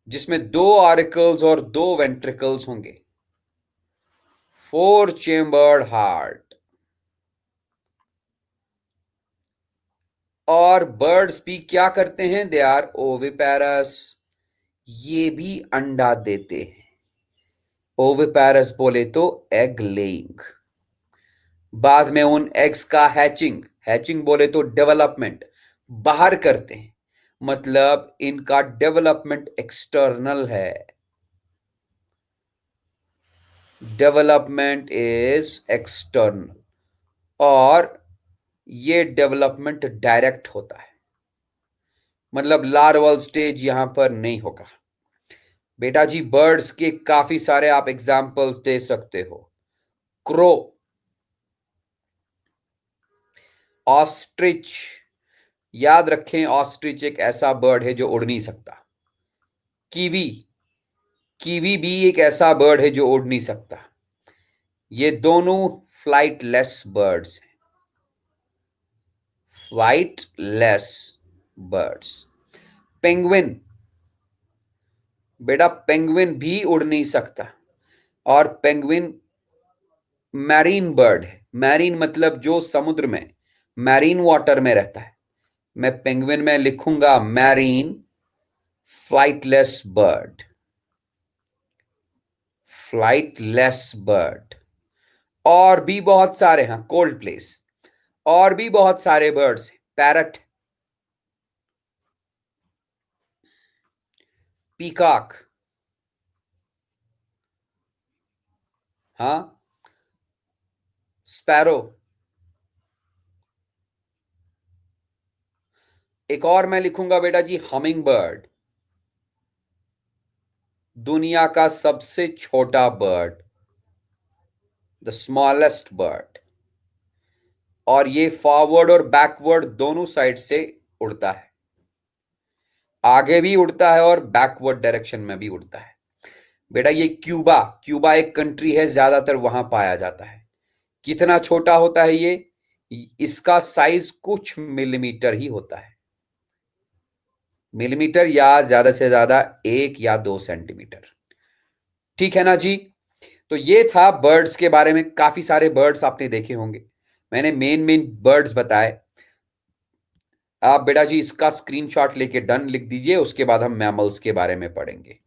जिसमें 2 ऑरिकल्स और 2 वेंट्रिकल्स होंगे, 4 चेम्बर्ड हार्ट। और बर्ड्स भी क्या करते हैं? दे आर ओविपेरस, ये भी अंडा देते हैं। ओविपेरस बोले तो एग लेइंग। बाद में उन एग्स का हैचिंग, हैचिंग बोले तो डेवलपमेंट, बाहर करते हैं, मतलब इनका डेवलपमेंट एक्सटर्नल है, डेवलपमेंट इज एक्सटर्नल, और ये डेवलपमेंट डायरेक्ट होता है, मतलब लार्वल स्टेज यहां पर नहीं होगा। बेटा जी बर्ड्स के काफी सारे आप एग्जाम्पल्स दे सकते हो, क्रो, ऑस्ट्रिच, याद रखें ऑस्ट्रिच एक ऐसा बर्ड है जो उड़ नहीं सकता। कीवी, कीवी भी एक ऐसा बर्ड है जो उड़ नहीं सकता। ये दोनों फ्लाइटलेस बर्ड्स हैं, फ्लाइटलेस बर्ड्स। पेंगुइन, बेटा पेंगुइन भी उड़ नहीं सकता, और पेंगुइन मैरीन बर्ड है। मैरीन मतलब जो समुद्र में, मैरीन वाटर में रहता है। मैं पेंगुइन में लिखूंगा marine flightless bird, flightless bird. और भी बहुत सारे हैं, कोल्ड प्लेस, और भी बहुत सारे बर्ड्स हैं, पैरट, पीकॉक, हाँ, स्पैरो। एक और मैं लिखूंगा बेटा जी हमिंग बर्ड, दुनिया का सबसे छोटा बर्ड, द स्मॉलेस्ट बर्ड। और ये फॉरवर्ड और बैकवर्ड दोनों साइड से उड़ता है, आगे भी उड़ता है और बैकवर्ड डायरेक्शन में भी उड़ता है। बेटा ये क्यूबा, क्यूबा एक कंट्री है, ज्यादातर वहां पाया जाता है। कितना छोटा होता है ये? इसका साइज कुछ मिलीमीटर ही होता है, मिलीमीटर या ज्यादा से ज्यादा 1 या 2 सेंटीमीटर। ठीक है ना जी? तो ये था बर्ड्स के बारे में, काफी सारे बर्ड्स आपने देखे होंगे, मैंने मेन मेन बर्ड्स बताए। आप बेटा जी इसका स्क्रीनशॉट लेके डन लिख दीजिए, उसके बाद हम मैमल्स के बारे में पढ़ेंगे।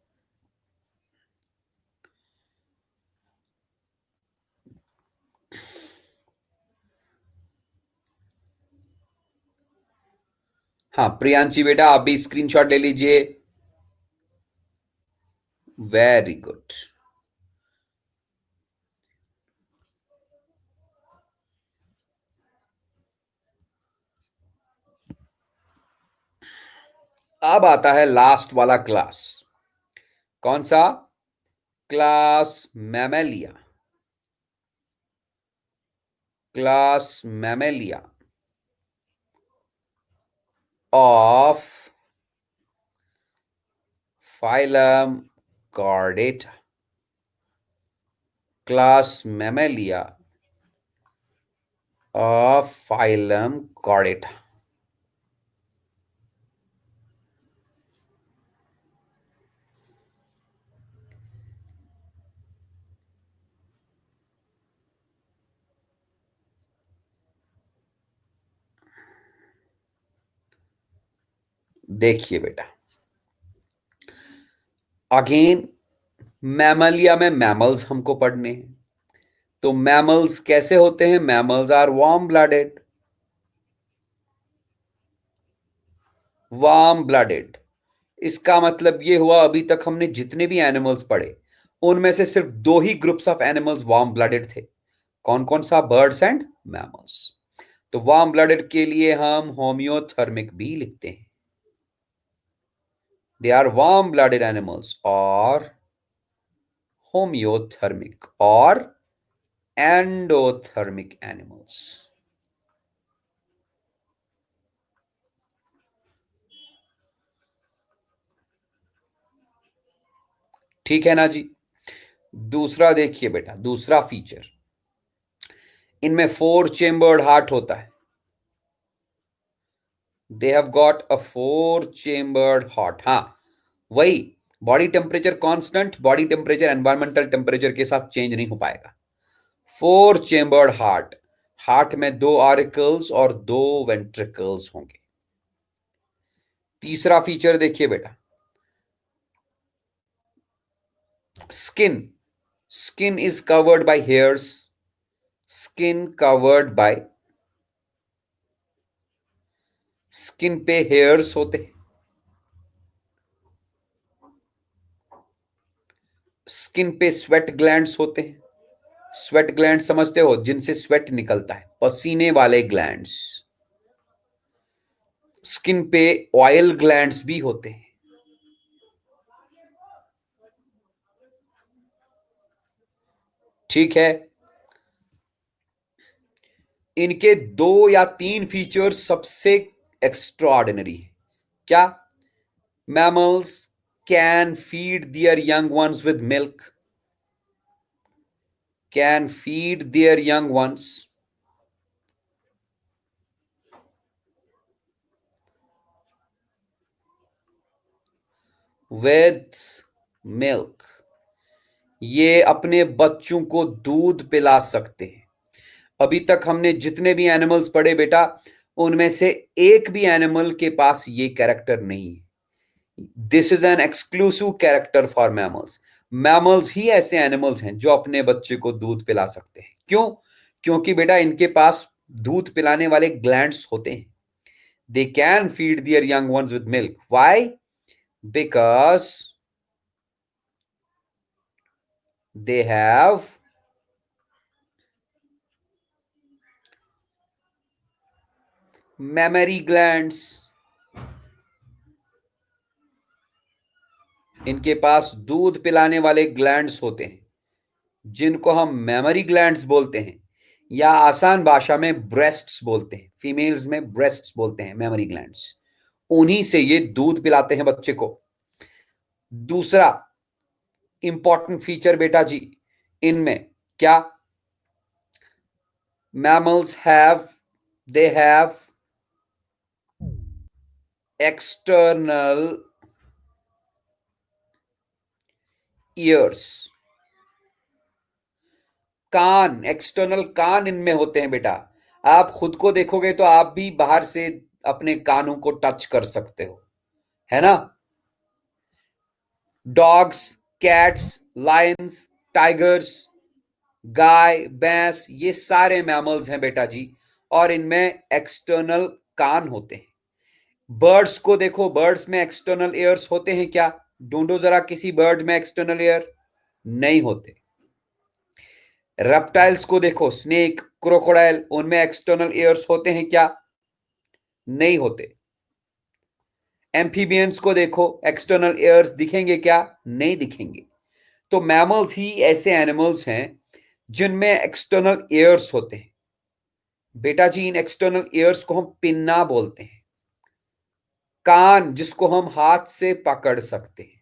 हाँ प्रियांशी बेटा आप भी स्क्रीनशॉट ले लीजिए। Very good. अब आता है लास्ट वाला क्लास। कौन सा? Class Mammalia. Class Mammalia of phylum Chordata. Class Mammalia of phylum Chordata. देखिए बेटा, अगेन मैमलिया में मैमल्स हमको पढ़ने हैं। तो मैमल्स कैसे होते हैं? Mammals are warm blooded. Warm blooded इसका मतलब ये हुआ, अभी तक हमने जितने भी एनिमल्स पढ़े उनमें से सिर्फ दो ही groups of animals warm blooded थे। कौन कौन सा? Birds and mammals. तो वार्म ब्लडेड के लिए हम होम्योथर्मिक भी लिखते हैं। They are warm blooded animals और होम्योथर्मिक और एंडोथर्मिक एनिमल्स। ठीक है ना जी? दूसरा देखिए बेटा, दूसरा फीचर, इनमें 4 चेम्बर्ड हार्ट होता है। They have got a 4 chambered heart. हाँ वही, body temperature constant, body temperature environmental temperature के साथ चेंज नहीं हो पाएगा। 4 चेम्बर्ड हार्ट। हार्ट में 2 ऑरिकल्स और 2 वेंट्रिकल्स होंगे। तीसरा फीचर देखिए बेटा, skin. Skin is covered by hairs. Skin covered by, skin पे हेयर्स होते हैं। स्किन पे स्वेट ग्लैंड्स होते हैं। स्वेट ग्लैंड समझते हो, जिनसे स्वेट निकलता है, पसीने वाले ग्लैंड्स। स्किन पे ऑयल ग्लैंड्स भी होते हैं। ठीक है। इनके 2 या 3 फीचर्स सबसे एक्स्ट्राऑर्डिनरी है। क्या? Mammals can feed there young ones with milk. Can feed there young ones with milk. ये अपने बच्चों को दूध पिला सकते हैं। अभी तक हमने जितने भी एनिमल्स पढ़े बेटा, उनमें से एक भी एनिमल के पास ये कैरेक्टर नहीं है। This is an exclusive character for mammals. Mammals ही ऐसे एनिमल्स हैं जो अपने बच्चे को दूध पिला सकते हैं। क्यों? क्योंकि बेटा इनके पास दूध पिलाने वाले ग्लैंड्स होते हैं। They can feed there young ones with milk. Why? Because they have mammary glands. इनके पास दूध पिलाने वाले ग्लैंड्स होते हैं, जिनको हम मेमरी ग्लैंड्स बोलते हैं, या आसान भाषा में ब्रेस्ट्स बोलते हैं। फीमेल्स में ब्रेस्ट्स बोलते हैं, मेमरी ग्लैंड्स। उन्हीं से ये दूध पिलाते हैं बच्चे को। दूसरा इंपॉर्टेंट फीचर बेटा जी इनमें क्या? Mammals have, they have external ears. कान, एक्सटर्नल कान इनमें होते हैं बेटा। आप खुद को देखोगे तो आप भी बाहर से अपने कानों को टच कर सकते हो, है ना। डॉग्स, कैट्स, लायंस, टाइगर्स, गाय, भैंस, ये सारे मैमल्स हैं बेटा जी, और इनमें एक्सटर्नल कान होते हैं। बर्ड्स को देखो, बर्ड्स में एक्सटर्नल ईयर्स होते हैं क्या? ढूंढो जरा किसी बर्ड में एक्सटर्नल ईयर, नहीं होते। रेप्टाइल्स को देखो, स्नेक, क्रोकोडाइल, उनमें एक्सटर्नल ईयर्स होते हैं क्या? नहीं होते। एम्फीबियंस को देखो, एक्सटर्नल ईयर्स दिखेंगे क्या? नहीं दिखेंगे। तो मैमल्स ही ऐसे एनिमल्स हैं जिनमें एक्सटर्नल ईयर्स होते हैं। बेटा जी, इन एक्सटर्नल ईयर्स को हम पिन्ना बोलते हैं। कान जिसको हम हाथ से पकड़ सकते हैं।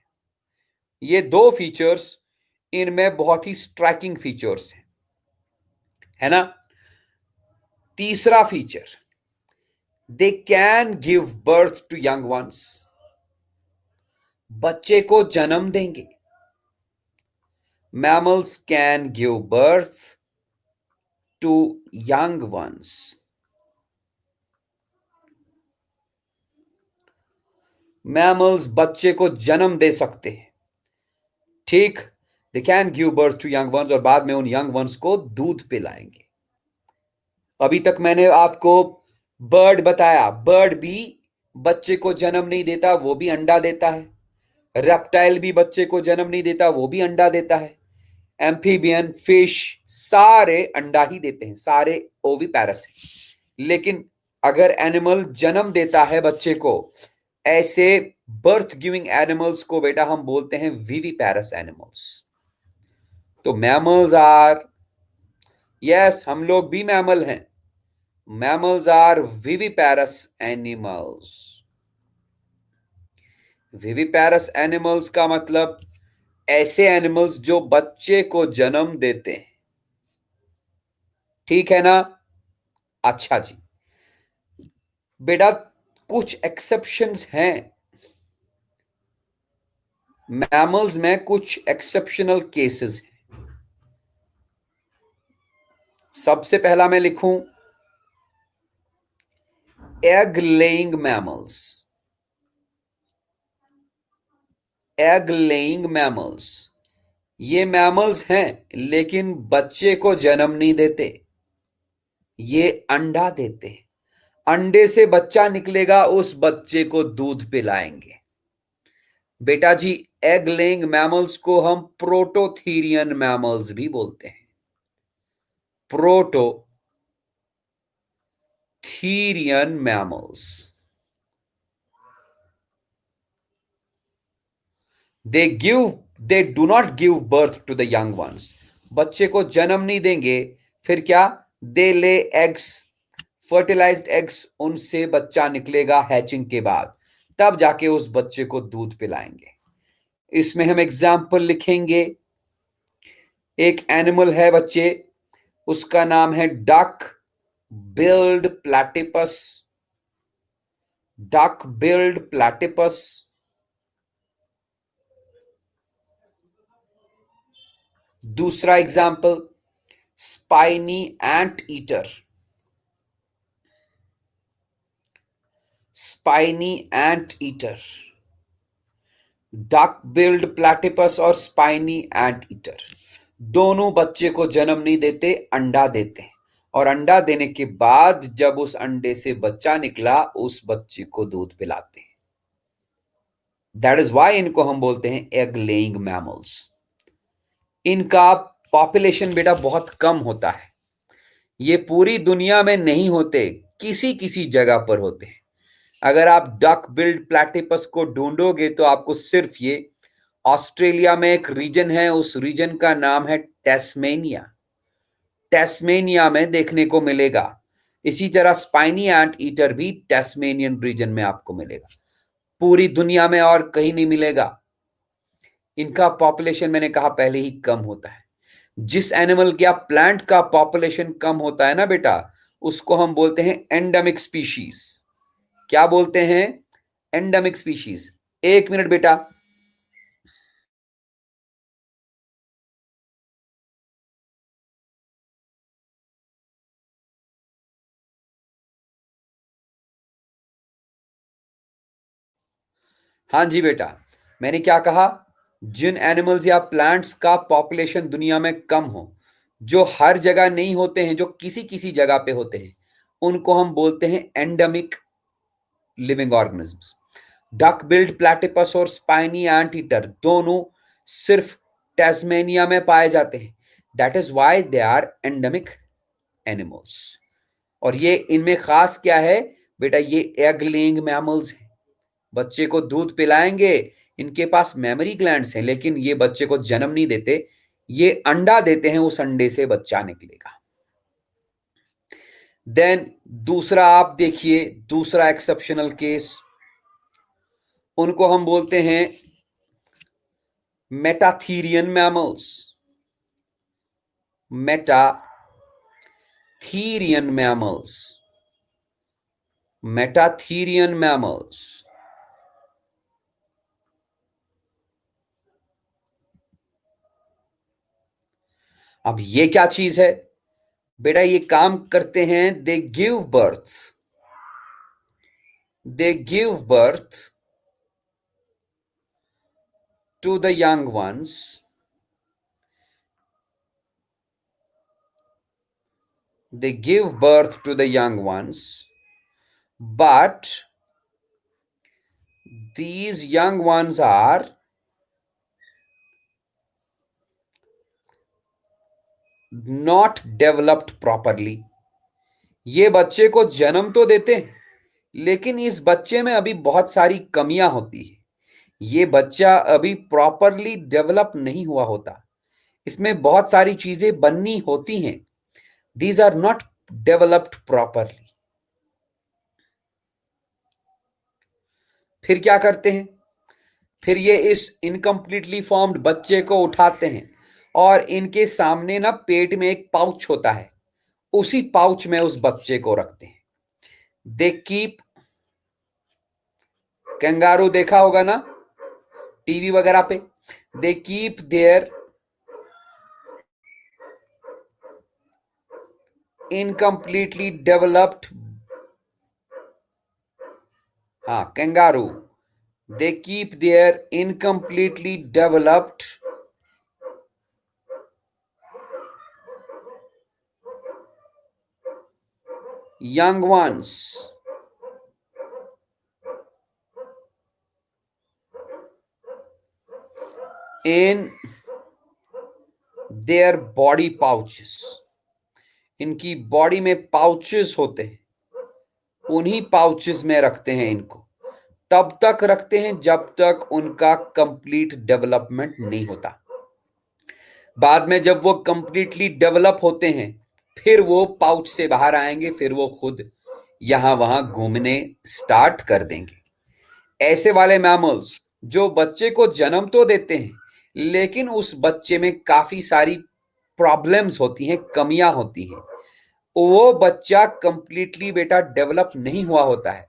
ये दो फीचर्स इनमें बहुत ही स्ट्राइकिंग फीचर्स हैं, है ना। तीसरा feature, they can give birth to young ones, बच्चे को जन्म देंगे। Mammals can give birth to young ones. Mammals बच्चे को जन्म दे सकते हैं, ठीक। They can give birth to young ones, और बाद में उन यंग वंस को दूध पिलाएंगे। अभी तक मैंने आपको बर्ड बताया, बर्ड भी बच्चे को जन्म नहीं देता, वो भी अंडा देता है। रेप्टाइल भी बच्चे को जन्म नहीं देता, वो भी अंडा देता है। एम्फीबियन, फिश, सारे अंडा ही देते हैं, सारे ओविपैरस हैं। लेकिन अगर एनिमल जन्म देता है बच्चे को, ऐसे बर्थ गिविंग एनिमल्स को बेटा हम बोलते हैं विविपैरस एनिमल्स। तो मैमल्स आर, यस, हम लोग भी मैमल हैं। Mammals are viviparous animals. Viviparous animals का मतलब ऐसे एनिमल्स जो बच्चे को जन्म देते हैं, ठीक है ना। अच्छा जी बेटा, कुछ एक्सेप्शंस हैं। मैमल्स में कुछ एक्सेप्शनल केसेस हैं। सबसे पहला मैं लिखूं, egg laying mammals. Egg laying mammals, ये मैमल्स हैं लेकिन बच्चे को जन्म नहीं देते, ये अंडा देते हैं। अंडे से बच्चा निकलेगा, उस बच्चे को दूध पिलाएंगे। बेटा जी, एग लेइंग मैमल्स को हम प्रोटोथीरियन मैमल्स भी बोलते हैं। Prototherian mammals, they do not give birth to the young ones, बच्चे को जन्म नहीं देंगे। फिर क्या? दे ले एग्स, फर्टिलाइज्ड एग्स, उनसे बच्चा निकलेगा हैचिंग के बाद, तब जाके उस बच्चे को दूध पिलाएंगे। इसमें हम एग्जाम्पल लिखेंगे। एक एनिमल है बच्चे, उसका नाम है duck billed platypus. Duck billed platypus. दूसरा example, spiny anteater. Spiny anteater, duck billed platypus और स्पाइनी एंट ईटर, दोनों बच्चे को जन्म नहीं देते, अंडा देते हैं। और अंडा देने के बाद जब उस अंडे से बच्चा निकला, उस बच्चे को दूध पिलाते हैं। दैट इज वाई इनको हम बोलते हैं एग लेइंग मैमल्स। इनका पॉपुलेशन बेटा बहुत कम होता है, ये पूरी दुनिया में नहीं होते, किसी किसी जगह पर होते हैं। अगर आप डक बिल्ड प्लैटिपस को ढूंढोगे तो आपको सिर्फ ये ऑस्ट्रेलिया में एक रीजन है, उस रीजन का नाम है टेस्मेनिया। टेस्मेनिया में देखने को मिलेगा। इसी तरह स्पाइनी एंट ईटर भी टेस्मेनियन रीजन में आपको मिलेगा, पूरी दुनिया में और कहीं नहीं मिलेगा। इनका पॉपुलेशन मैंने कहा पहले ही कम होता है। जिस एनिमल या प्लांट का पॉपुलेशन कम होता है ना बेटा, उसको हम बोलते हैं एंडेमिक स्पीशीज। क्या बोलते हैं? Endemic species. एक मिनट बेटा। हाँ जी बेटा, मैंने क्या कहा? जिन एनिमल्स या प्लांट्स का पॉपुलेशन दुनिया में कम हो, जो हर जगह नहीं होते हैं, जो किसी किसी जगह पे होते हैं, उनको हम बोलते हैं endemic living organisms. Duck billed platypus और स्पाइनी एंट ईटर दोनों सिर्फ टेस्मेनिया में पाए जाते हैं। That is why they are endemic animals. और ये इनमें खास क्या है बेटा? ये एग लेइंग मैमल्स हैं। बच्चे को दूध पिलाएंगे, इनके पास मेमोरी ग्लैंड्स हैं, लेकिन ये बच्चे को जन्म नहीं देते, ये अंडा देते हैं, उस अंडे से बच्चा निकलेगा। देन दूसरा आप देखिए, दूसरा एक्सेप्शनल केस, उनको हम बोलते हैं metatherian mammals. Metatherian mammals, metatherian mammals. अब ये क्या चीज है बेटा? ये काम करते हैं, they give birth to the young ones. They give birth to the young ones, but these young ones are not developed properly. ये बच्चे को जन्म तो देते हैं, लेकिन इस बच्चे में अभी बहुत सारी कमियां होती है। ये बच्चा अभी प्रॉपरली डेवलप नहीं हुआ होता, इसमें बहुत सारी चीजें बननी होती हैं। These are not developed properly. फिर क्या करते हैं? फिर ये इस इनकम्प्लीटली फॉर्म्ड बच्चे को उठाते हैं और इनके सामने ना पेट में एक पाउच होता है, उसी पाउच में उस बच्चे को रखते हैं। दे कीप, कंगारू देखा होगा ना टीवी वगैरह पे, they keep their incompletely developed, हाँ kangaroo, they keep their incompletely developed young ones in their body pouches. इनकी बॉडी में पाउचेस होते हैं, उन्हीं पाउचेस में रखते हैं इनको। तब तक रखते हैं जब तक उनका कंप्लीट डेवलपमेंट नहीं होता। बाद में जब वो कंप्लीटली डेवलप होते हैं, फिर वो पाउच से बाहर आएंगे, फिर वो खुद यहां वहां घूमने स्टार्ट कर देंगे। ऐसे वाले मैमल्स जो बच्चे को जन्म तो देते हैं, लेकिन उस बच्चे में काफी सारी प्रॉब्लम्स होती हैं, कमियां होती हैं, वो बच्चा कंप्लीटली बेटा डेवलप नहीं हुआ होता है,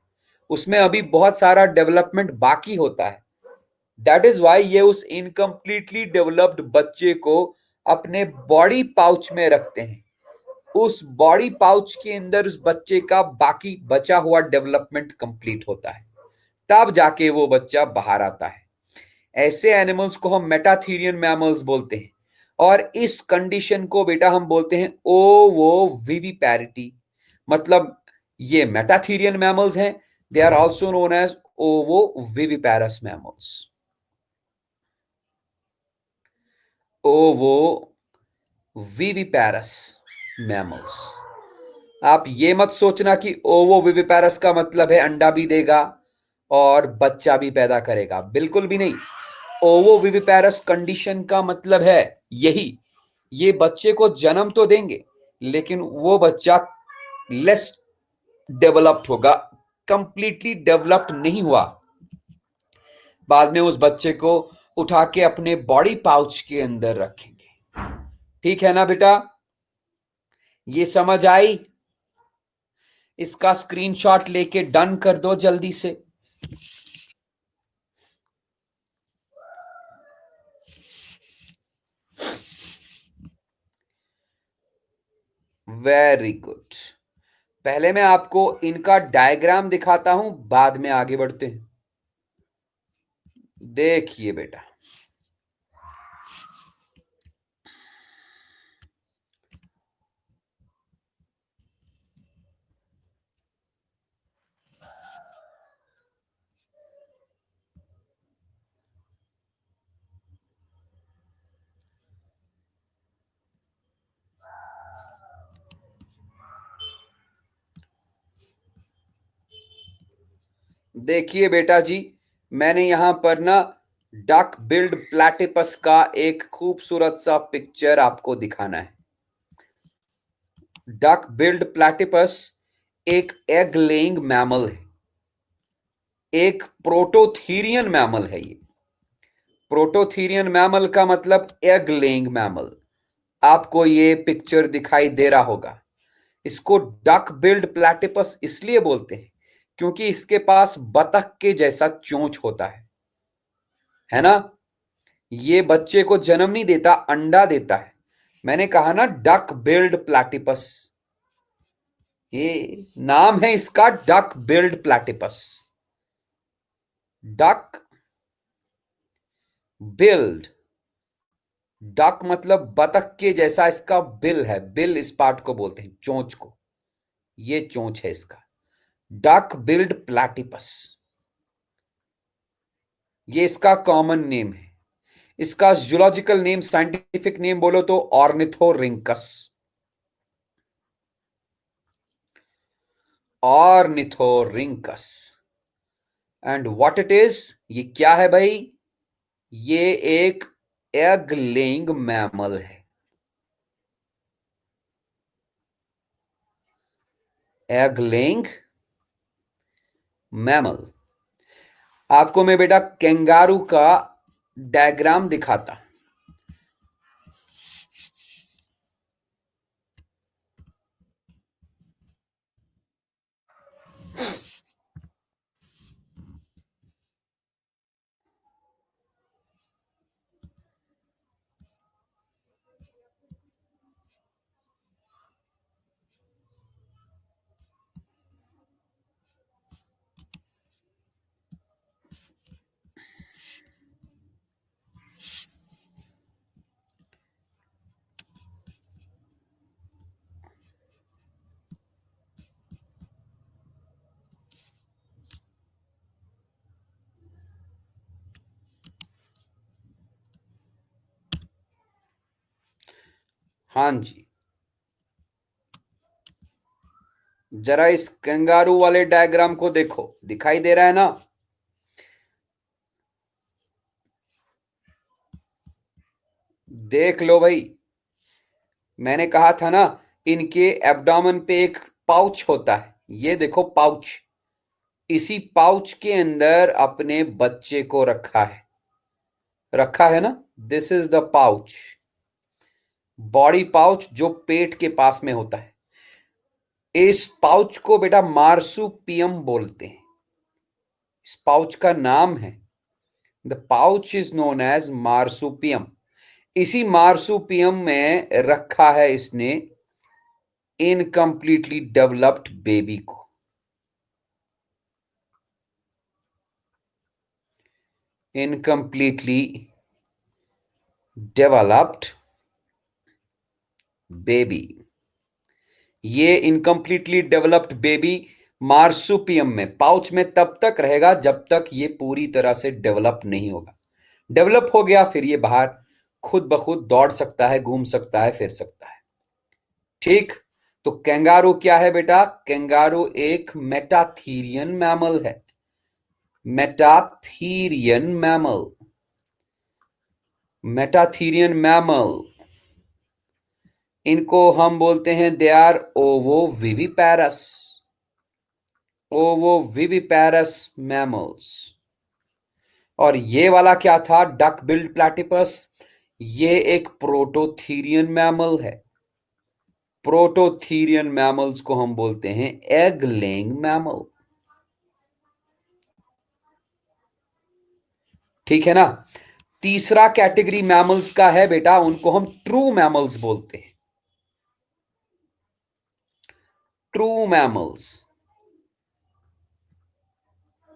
उसमें अभी बहुत सारा डेवलपमेंट बाकी होता है। दैट इज वाई ये उस इनकम्प्लीटली डेवलप्ड बच्चे को अपने बॉडी पाउच में रखते हैं। उस बॉडी पाउच के अंदर उस बच्चे का बाकी बचा हुआ डेवलपमेंट कंप्लीट होता है, तब जाके वो बच्चा बाहर आता है। ऐसे एनिमल्स को हम मेटाथीरियन मैमल्स बोलते हैं, और इस कंडीशन को बेटा हम बोलते हैं ओवोविविपैरिटी। मतलब ये मेटाथीरियन मैमल्स हैं, they are also known as ovoviviparous mammals. Ovoviviparous mammals. आप ये मत सोचना कि ओवोविविपैरस का मतलब है अंडा भी देगा और बच्चा भी पैदा करेगा, बिल्कुल भी नहीं। ओवोविविपैरस कंडीशन का मतलब है यही, ये बच्चे को जन्म तो देंगे, लेकिन वो बच्चा लेस डेवलप्ड होगा, कंप्लीटली डेवलप्ड नहीं हुआ। बाद में उस बच्चे को उठा के अपने बॉडी पाउच के अंदर रखेंगे। ठीक है ना बेटा? ये समझ आई? इसका स्क्रीनशॉट लेके डन कर दो जल्दी से। Very good. पहले मैं आपको इनका डायग्राम दिखाता हूं, बाद में आगे बढ़ते हैं। देखिए बेटा, देखिए बेटा जी, मैंने यहां पर ना डक बिल्ड प्लैटिपस का एक खूबसूरत सा पिक्चर आपको दिखाना है। डक बिल्ड प्लैटिपस एक एग लेइंग मैमल है, एक प्रोटोथीरियन मैमल है ये। प्रोटोथीरियन मैमल का मतलब एग लेइंग मैमल। आपको ये पिक्चर दिखाई दे रहा होगा। इसको डक बिल्ड प्लैटिपस इसलिए बोलते हैं क्योंकि इसके पास बतख के जैसा चोंच होता है ना। ये बच्चे को जन्म नहीं देता, अंडा देता है। मैंने कहा ना डक बिल्ड प्लैटिपस, ये नाम है इसका, duck billed platypus. Duck build, duck मतलब बतख के जैसा इसका बिल है। बिल इस पार्ट को बोलते हैं, चोंच को। ये चोंच है इसका, डक बिल्ड प्लैटिपस। ये इसका कॉमन नेम है। इसका जूलॉजिकल नेम, साइंटिफिक नेम बोलो तो ornithorhynchus. Ornithorhynchus. And what it is, ये क्या है भाई? ये एक एग लेइंग मैमल है। Egg laying mammal. आपको मैं बेटा कैंगारू का डायग्राम दिखाता। हाँ जी, जरा इस कंगारू वाले डायग्राम को देखो, दिखाई दे रहा है ना? देख लो भाई, मैंने कहा था ना इनके एब्डोमेन पे एक पाउच होता है। ये देखो पाउच, इसी पाउच के अंदर अपने बच्चे को रखा है। रखा है ना, this is the pouch. Body pouch जो पेट के पास में होता है। इस पाउच को बेटा मार्सुपियम बोलते हैं। इस पाउच का नाम है, the pouch is known as marsupium. इसी मार्सुपियम में रखा है इसने इनकम्प्लीटली डेवलप्ड बेबी को। Incompletely developed baby. ये इनकम्प्लीटली डेवलप्ड बेबी मार्सुपियम में, पाउच में तब तक रहेगा जब तक ये पूरी तरह से डेवलप नहीं होगा। डेवलप हो गया फिर ये बाहर खुद ब खुद दौड़ सकता है, घूम सकता है, फिर सकता है। ठीक। तो कैंगारू क्या है बेटा? कैंगारू एक मेटाथीरियन मैमल है। Metatherian mammal. मेटाथीरियन मैमल, इनको हम बोलते हैं दे आर ओवोविविपैरस। ओवोविविपैरस मैमल्स। और ये वाला क्या था? Duck billed platypus. ये एक प्रोटोथीरियन मैमल है। प्रोटोथीरियन मैमल्स को हम बोलते हैं एग लेइंग मैमल। ठीक है ना? तीसरा कैटेगरी मैमल्स का है बेटा, उनको हम ट्रू मैमल्स बोलते हैं। True mammals.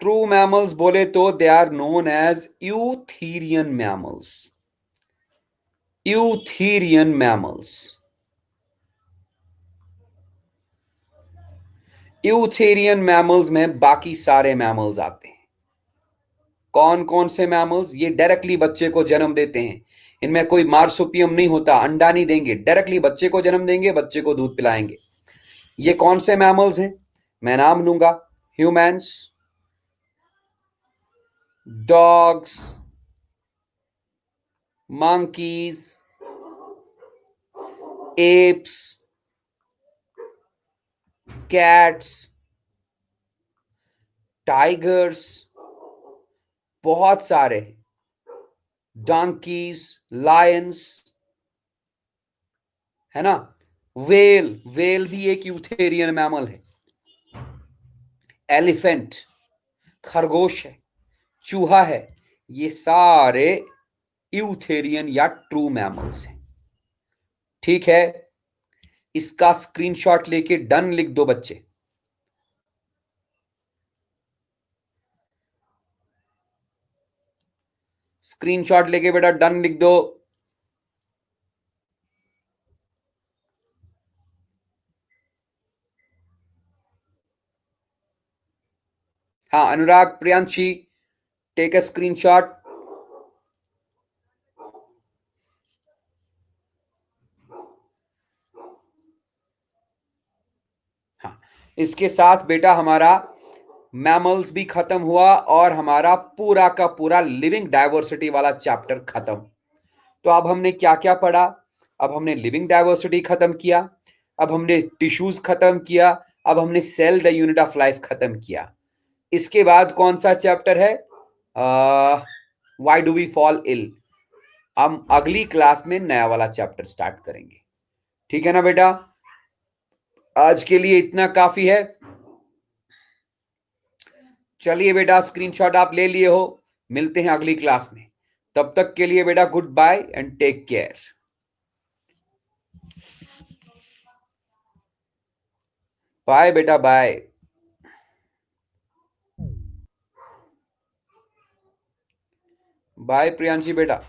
ट्रू मैमल्स बोले तो they are known as eutherian mammals. Eutherian mammals. Eutherian mammals में बाकी सारे मैमल्स आते हैं. कौन कौन से मैमल्स? ये डायरेक्टली बच्चे को जन्म देते हैं. इनमें कोई मार्सुपियम नहीं होता, अंडा नहीं देंगे, डायरेक्टली बच्चे को जन्म देंगे, बच्चे को दूध पिलाएंगे. ये कौन से मैमल्स हैं? मैं नाम लूंगा. Humans, dogs, monkeys, apes, cats, tigers, बहुत सारे, donkeys, lions, है ना. वेल, वेल भी एक यूथेरियन मैमल है. एलिफेंट, खरगोश है, चूहा है. ये सारे यूथेरियन या ट्रू मैमल्स हैं. ठीक है, इसका स्क्रीनशॉट लेके डन लिख दो बच्चे. स्क्रीनशॉट लेके बेटा डन लिख दो. हाँ, अनुराग, प्रियांशी, टेक अ स्क्रीनशॉट. हाँ, इसके साथ बेटा हमारा मैमल्स भी खत्म हुआ और हमारा पूरा का पूरा लिविंग डाइवर्सिटी वाला चैप्टर खत्म. तो अब हमने क्या क्या पढ़ा? अब हमने लिविंग डाइवर्सिटी खत्म किया, अब हमने टिश्यूज खत्म किया, अब हमने cell the unit of life खत्म किया. इसके बाद कौन सा चैप्टर है? Why do we fall ill. हम अगली क्लास में नया वाला चैप्टर स्टार्ट करेंगे. ठीक है ना बेटा? आज के लिए इतना काफी है. चलिए बेटा, स्क्रीनशॉट आप ले लिए हो. मिलते हैं अगली क्लास में. तब तक के लिए बेटा good bye and take care. Bye बेटा, बाय. बाय प्रियांशी बेटा.